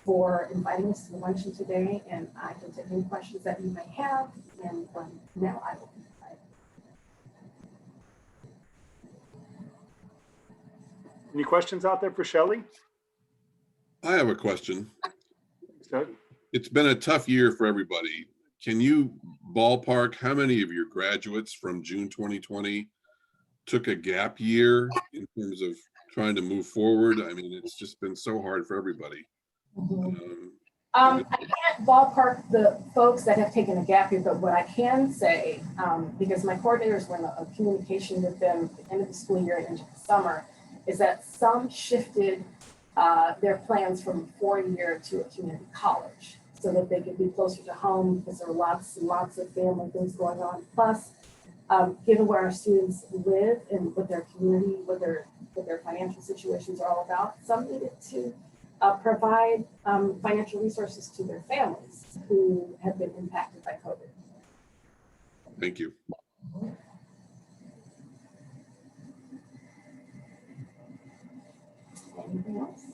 for inviting us to the luncheon today, and I can take any questions that you may have, and now I will be quiet. Any questions out there for Shelley? I have a question. So, It's been a tough year for everybody. Can you ballpark how many of your graduates from June 2020 took a gap year in terms of trying to move forward? I mean, it's just been so hard for everybody. I can't ballpark the folks that have taken a gap year, but what I can say, because my coordinators were in a communication with them at the end of the school year and into the summer, is that some shifted their plans from a 4-year to a community college so that they could be closer to home, because there were lots and lots of family things going on. Plus, given where our students live and what their community, what their financial situations are all about, some needed to provide financial resources to their families who have been impacted by COVID. Thank you. Anything else?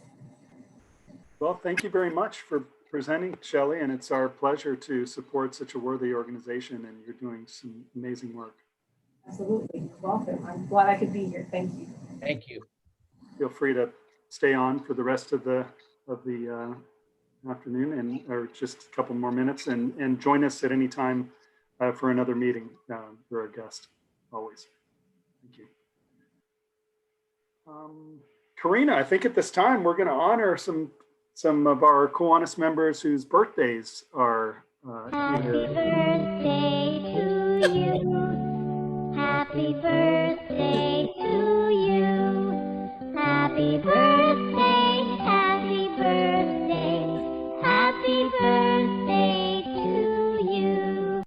Well, thank you very much for presenting, Shelley, and it's our pleasure to support such a worthy organization, and you're doing some amazing work. Absolutely. You're welcome. I'm glad I could be here. Thank you. Thank you. Feel free to stay on for the rest of the afternoon and or just a couple more minutes and join us at any time for another meeting. You're a guest always. Thank you. Karina, I think at this time we're going to honor some of our Kiwanis members whose birthdays are Happy here. birthday to you. Happy birthday to you. Happy birthday, happy birthday, happy birthday to you.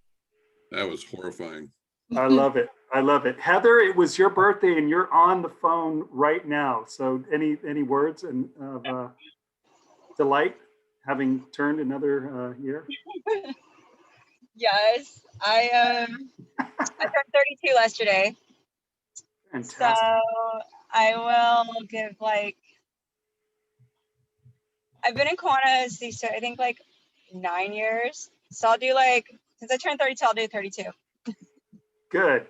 That was horrifying. I love it. I love it. Heather, it was your birthday and you're on the phone right now. So any words of delight having turned another year? Yes, I turned 32 yesterday. Fantastic. So I will give I've been in Kiwanis these I think 9 years. So I'll do since I turned 32, I'll do 32. Good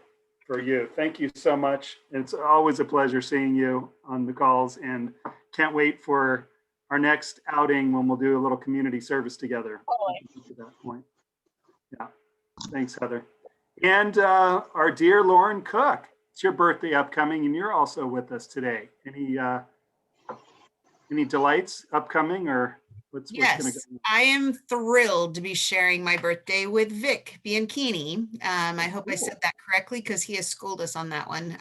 for you. Thank you so much. It's always a pleasure seeing you on the calls and can't wait for our next outing when we'll do a little community service together. Totally. To that point. Yeah. Thanks, Heather. And our dear Lauren Cook, it's your birthday upcoming and you're also with us today. Any delights upcoming or what's going to Yes, go? I am thrilled to be sharing my birthday with Vic Bianchini. I hope I said that correctly because he has schooled us on that one.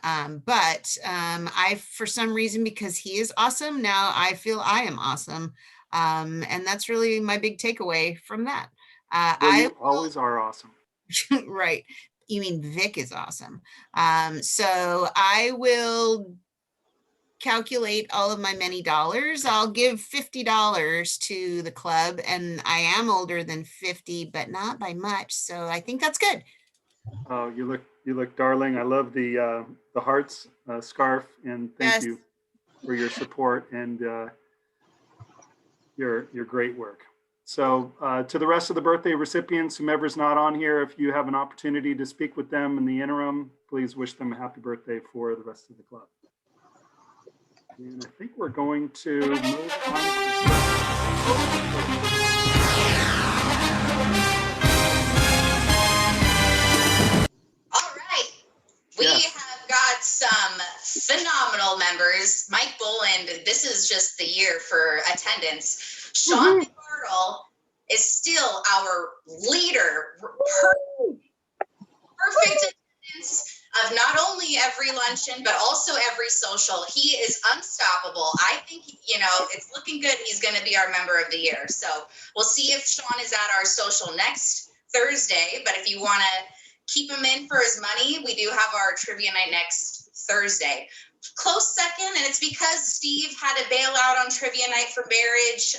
But I, for some reason, because he is awesome, now I feel I am awesome. And that's really my big takeaway from that. You always are awesome. Right. You mean Vic is awesome. So I will calculate all of my many dollars. I'll give $50 to the club, and I am older than 50, but not by much. So I think that's good. Oh, you look darling. I love the hearts scarf, and thank you for your support and your great work. So to the rest of the birthday recipients, whomever's not on here, if you have an opportunity to speak with them in the interim, please wish them a happy birthday for the rest of the club. And I think we're going to move on. All right. We have got some phenomenal members. Mike Boland, this is just the year for attendance. Sean McArdle is still our leader. Perfect attendance of not only every luncheon, but also every social. He is unstoppable. I think, it's looking good. He's going to be our member of the year. So we'll see if Sean is at our social next Thursday. But if you want to keep him in for his money, we do have our trivia night next Thursday. Close second, and it's because Steve had to bail out on trivia night for marriage,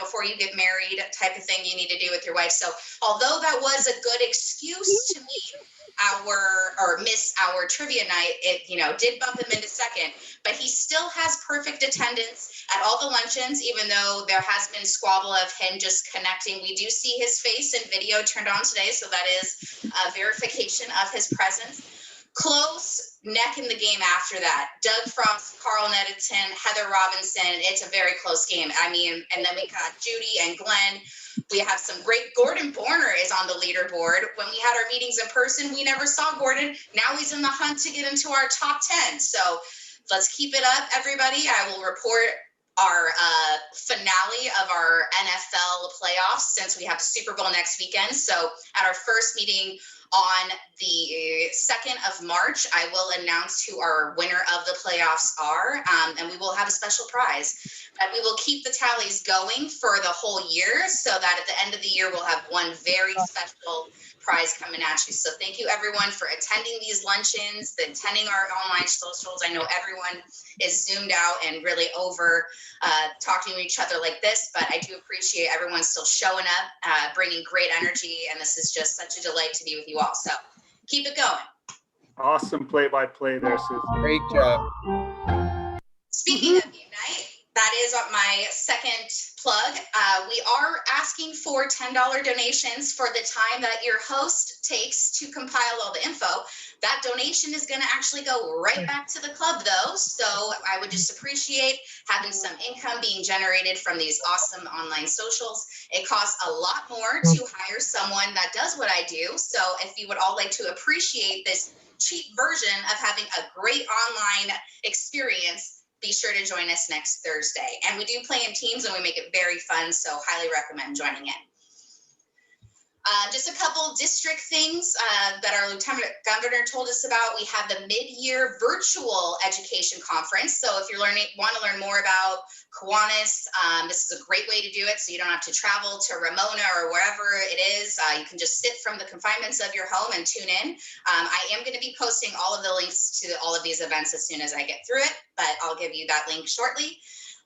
before you get married type of thing you need to do with your wife. So although that was a good excuse to meet miss our trivia night, it did bump him into second, but he still has perfect attendance at all the luncheons, even though there has been squabble of him just connecting. We do see his face and video turned on today, so that is a verification of his presence. Close neck in the game after that. Doug Frost, Carl Nettleton, Heather Robinson. It's a very close game. And then we got Judy and Glenn. We have some great. Gordon Borner is on the leaderboard. When we had our meetings in person, we never saw Gordon. Now he's in the hunt to get into our top 10. So let's keep it up, everybody. I will report our finale of our NFL playoffs since we have the Super Bowl next weekend. So at our first meeting on the 2nd of March, I will announce who our winner of the playoffs are, and we will have a special prize. But we will keep the tallies going for the whole year so that at the end of the year, we'll have one very special prize coming at you. So thank you everyone for attending these luncheons, attending our online socials. I know everyone is zoomed out and really over talking to each other like this, but I do appreciate everyone still showing up, bringing great energy, and this is just such a delight to be with you all. So keep it going. Awesome play-by-play there, Susan. Great job. Speaking of Unite, That is my second plug. We are asking for $10 donations for the time that your host takes to compile all the info. That donation is going to actually go right back to the club, though. So I would just appreciate having some income being generated from these awesome online socials. It costs a lot more to hire someone that does what I do. So if you would all like to appreciate this cheap version of having a great online experience, be sure to join us next Thursday. And we do play in teams and we make it very fun, so highly recommend joining in. Just a couple district things that our Lieutenant Governor told us about. We have the mid-year virtual education conference. So if you want to learn more about Kiwanis, this is a great way to do it. So you don't have to travel to Ramona or wherever it is. You can just sit from the confinements of your home and tune in. I am going to be posting all of the links to all of these events as soon as I get through it, but I'll give you that link shortly.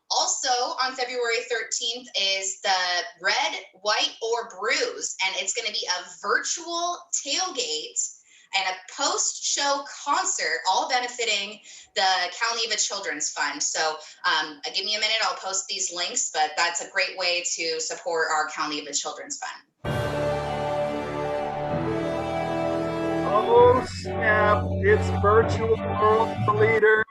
Also on February 13th is the Red, White, or Bruise, and it's going to be a virtual tailgate and a post-show concert, all benefiting the Calneva Children's Fund. So give me a minute, I'll post these links, but that's a great way to support our Calneva Children's Fund. Oh, snap. It's Virtual World Leaders.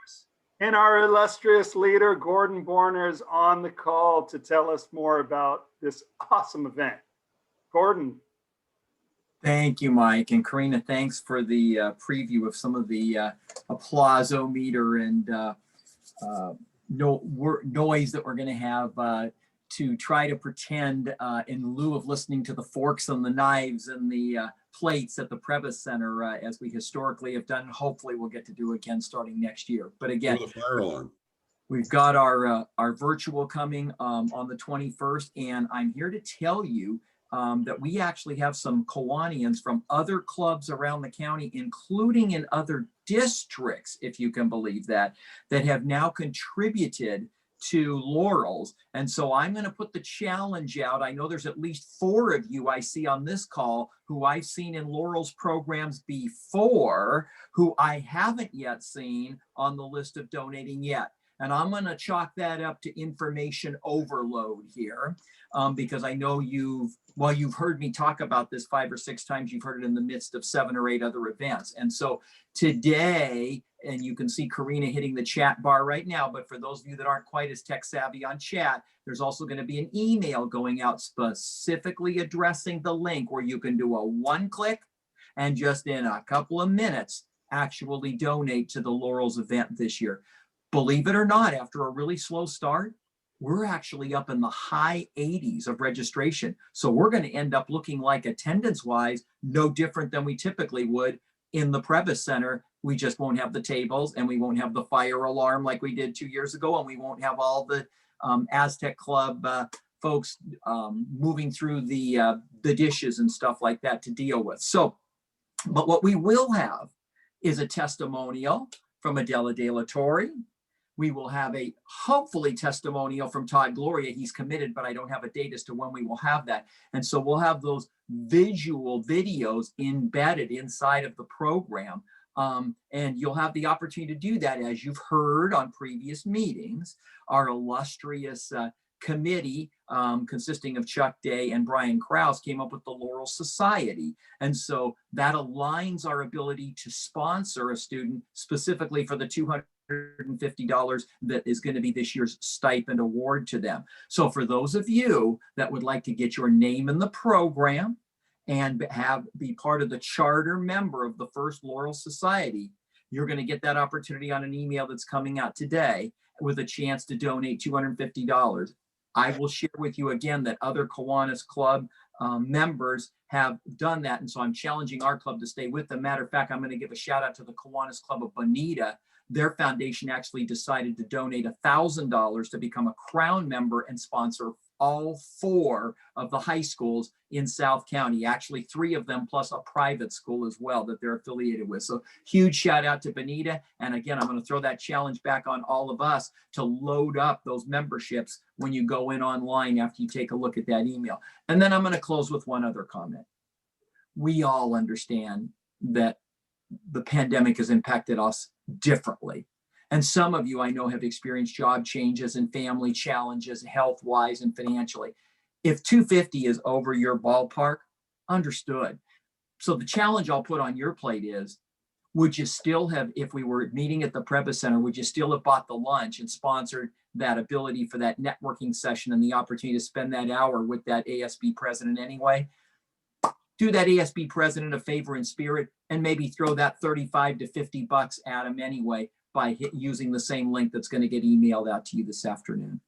And our illustrious leader, Gordon Borner, is on the call to tell us more about this awesome event. Gordon. Thank you, Mike. And Karina, thanks for the preview of some of the applause-o-meter and noise that we're going to have to try to pretend in lieu of listening to the forks and the knives and the plates at the Previs Center, as we historically have done. Hopefully we'll get to do again starting next year. But again, the fire alarm. We've got our virtual coming on the 21st, and I'm here to tell you that we actually have some Kiwanians from other clubs around the county, including in other districts, if you can believe that have now contributed to Laurel's. And so I'm going to put the challenge out. I know there's at least 4 of you I see on this call who I've seen in Laurel's programs before, who I haven't yet seen on the list of donating yet. And I'm going to chalk that up to information overload here, because I know you've heard me talk about this 5 or 6 times. You've heard it in the midst of 7 or 8 other events. And so today, and you can see Karina hitting the chat bar right now, but for those of you that aren't quite as tech savvy on chat, there's also going to be an email going out specifically addressing the link where you can do a 1-click and just in a couple of minutes actually donate to the Laurel's event this year. Believe it or not, after a really slow start, we're actually up in the high 80s of registration. So we're going to end up looking like attendance-wise, no different than we typically would in the Previs Center. We just won't have the tables, and we won't have the fire alarm like we did 2 years ago, and we won't have all the Aztec Club folks moving through the dishes and stuff like that to deal with. So, but what we will have is a testimonial from Adela De La Torre. We will have a hopefully testimonial from Todd Gloria. He's committed, but I don't have a date as to when we will have that. And so we'll have those visual videos embedded inside of the program. And you'll have the opportunity to do that. As you've heard on previous meetings, our illustrious committee consisting of Chuck Day and Brian Krause came up with the Laurel Society. And so that aligns our ability to sponsor a student specifically for the $250 that is going to be this year's stipend award to them. So for those of you that would like to get your name in the program and be part of the charter member of the First Laurel Society, you're going to get that opportunity on an email that's coming out today with a chance to donate $250. I will share with you again that other Kiwanis Club members have done that. And so I'm challenging our club to stay with them. Matter of fact, I'm going to give a shout out to the Kiwanis Club of Bonita. Their foundation actually decided to donate $1,000 to become a Crown member and sponsor all 4 of the high schools in South County, actually 3 of them plus a private school as well that they're affiliated with. So huge shout out to Bonita. And again, I'm going to throw that challenge back on all of us to load up those memberships when you go in online after you take a look at that email. And then I'm going to close with one other comment. We all understand that the pandemic has impacted us differently. And some of you I know have experienced job changes and family challenges, health-wise and financially. If 250 is over your ballpark, understood. So the challenge I'll put on your plate is, would you still have, if we were meeting at the Preba Center, would you still have bought the lunch and sponsored that ability for that networking session and the opportunity to spend that hour with that ASB president anyway? Do that ASB president a favor in spirit and maybe throw that 35 to 50 bucks at him anyway by using the same link that's going to get emailed out to you this afternoon.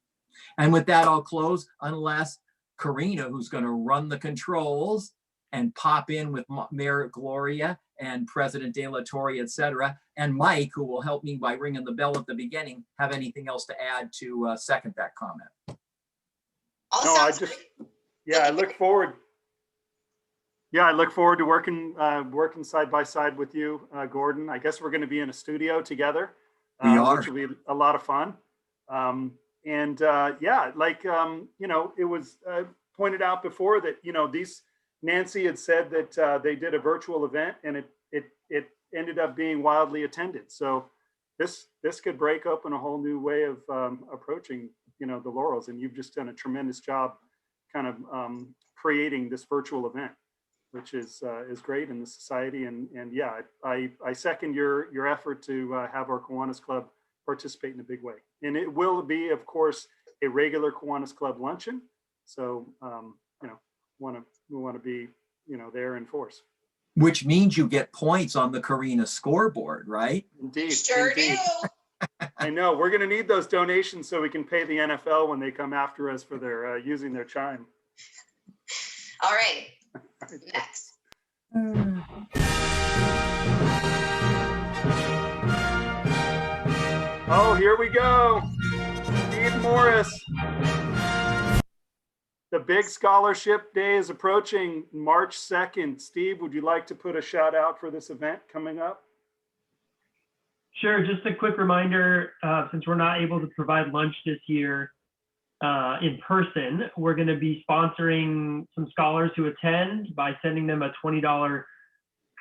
And with that, I'll close unless Karina, who's going to run the controls and pop in with Mayor Gloria and President De La Torre, et cetera, and Mike, who will help me by ringing the bell at the beginning, have anything else to add to second that comment? No, I look forward. Yeah, I look forward to working side by side with you, Gordon. I guess we're going to be in a studio together, We are. which will be a lot of fun. Yeah, like it was pointed out before that these Nancy had said that they did a virtual event and it ended up being wildly attended. So this could break open a whole new way of approaching the Laurels, and you've just done a tremendous job kind of creating this virtual event, which is great in the society. And yeah, I second your effort to have our Kiwanis Club participate in a big way. And it will be, of course, a regular Kiwanis Club luncheon. So we want to be there in force. Which means you get points on the Karina scoreboard, right? Indeed. Sure indeed. do. I know we're going to need those donations so we can pay the NFL when they come after us for their using their chime. All right. Next. Oh, here we go. Steve Morris. The big scholarship day is approaching March 2nd. Steve, would you like to put a shout out for this event coming up? Sure, just a quick reminder, since we're not able to provide lunch this year in person, we're going to be sponsoring some scholars who attend by sending them a $20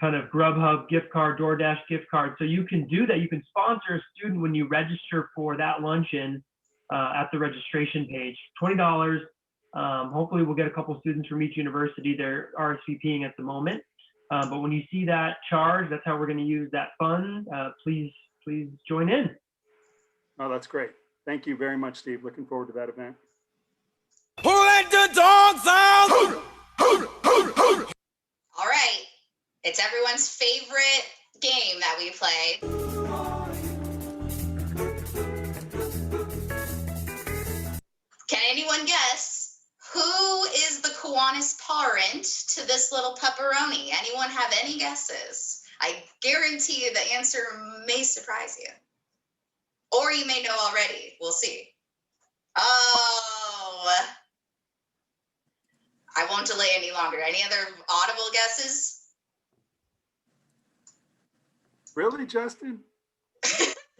kind of Grubhub gift card, DoorDash gift card. So you can do that. You can sponsor a student when you register for that luncheon at the registration page, $20. Hopefully we'll get a couple students from each university. They're RSVPing at the moment. But when you see that charge, that's how we're going to use that fund. Please join in. Oh, that's great. Thank you very much, Steve. Looking forward to that event. Who let the dogs out? All right. It's everyone's favorite game that we play. Can anyone guess who is the Kiwanis parent to this little pepperoni? Anyone have any guesses? I guarantee you the answer may surprise you. Or you may know already. We'll see. Oh, I won't delay any longer. Any other audible guesses? Really, Justin?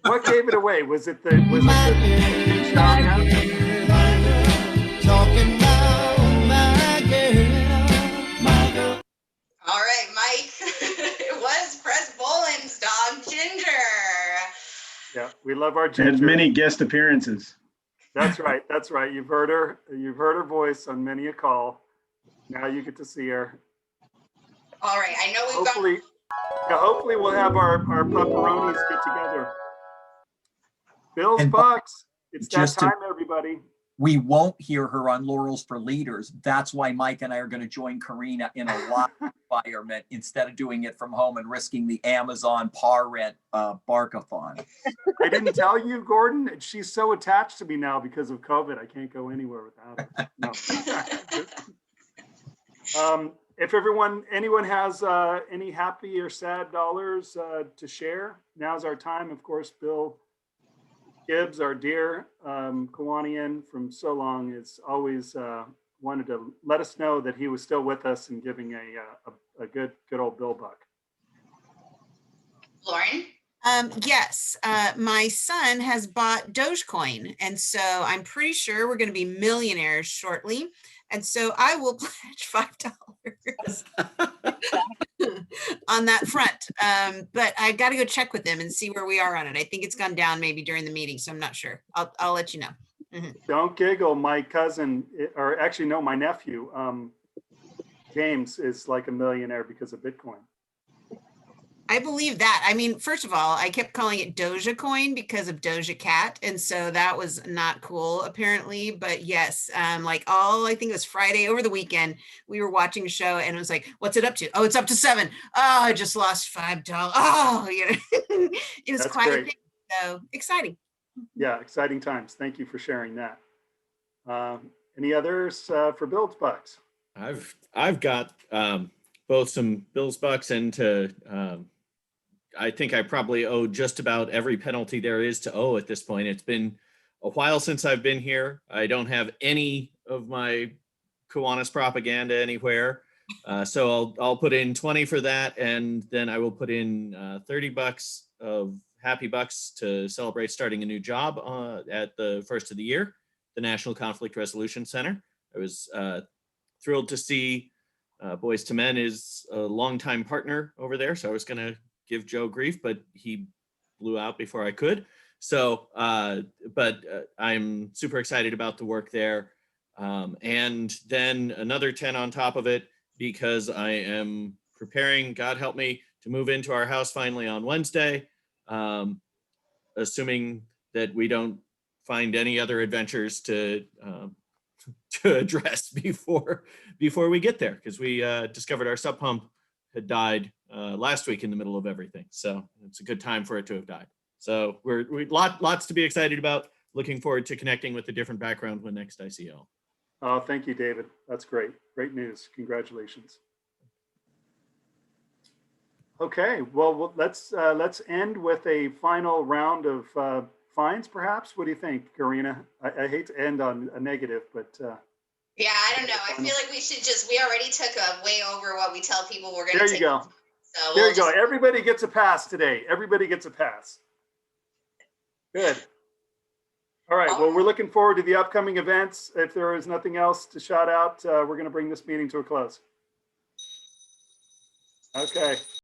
What gave it away? Was it the Talking about my girl. All right, Mike. It was Press Boland's dog, Ginger. Yeah, we love our Had Ginger. many guest appearances. That's right. That's right. You've heard her voice on many a call. Now you get to see her. All right, I know we've Hopefully we'll have our pepperonis get together. Bills Bucks. It's that just to- time, everybody. We won't hear her on Laurels for Leaders. That's why Mike and I are going to join Karina in a live environment instead of doing it from home and risking the Amazon par rent barkathon. I didn't tell you, Gordon. She's so attached to me now because of COVID. I can't go anywhere without her. No. If anyone has any happy or sad dollars to share, now's our time. Of course, Bill Gibbs, our dear Kiwanian from so long, is always wanted to let us know that he was still with us and giving a good old Bill buck. Lauren? Yes, my son has bought Dogecoin, and so I'm pretty sure we're going to be millionaires shortly. And so I will pledge $5. on that front. But I got to go check with them and see where we are on it. I think it's gone down maybe during the meeting, so I'm not sure. I'll let you know. Mhm. Don't giggle. My cousin, or actually, no, my nephew, James, is like a millionaire because of Bitcoin. I believe that. I mean, first of all, I kept calling it Doja Coin because of Doja Cat. And so that was not cool, apparently. But yes, like I think it was Friday over the weekend, we were watching a show and it was like, what's it up to? Oh, it's up to 7. Oh, I just lost $5. Oh, it was That's quite a great. thing. So exciting. Yeah, exciting times. Thank you for sharing that. Any others for Builds Bucks? I've got both some Bills bucks and to I think I probably owe just about every penalty there is to owe at this point. It's been a while since I've been here. I don't have any of my Kiwanis propaganda anywhere. So I'll put in 20 for that. And then I will put in $30 of happy bucks to celebrate starting a new job at the first of the year, the National Conflict Resolution Center. I was thrilled to see Boys to Men is a longtime partner over there. So I was going to give Joe grief, but he blew out before I could. So, I'm super excited about the work there. And then another 10 on top of it, because I am preparing, God help me, to move into our house finally on Wednesday, assuming that we don't find any other adventures to address before we get there, because we discovered our sub pump had died last week in the middle of everything. So it's a good time for it to have died. So we lots to be excited about. Looking forward to connecting with a different background when next I see you all. Oh, thank you, David. That's great. Great news. Congratulations. Okay, well, let's end with a final round of fines, perhaps. What do you think, Karina? I hate to end on a negative, but yeah, I don't know. I feel like we already took way over what we tell people we're going to take. There you go. So there you go. Everybody gets a pass today. Everybody gets a pass. Good. All right. Well, we're looking forward to the upcoming events. If there is nothing else to shout out, we're going to bring this meeting to a close. Okay.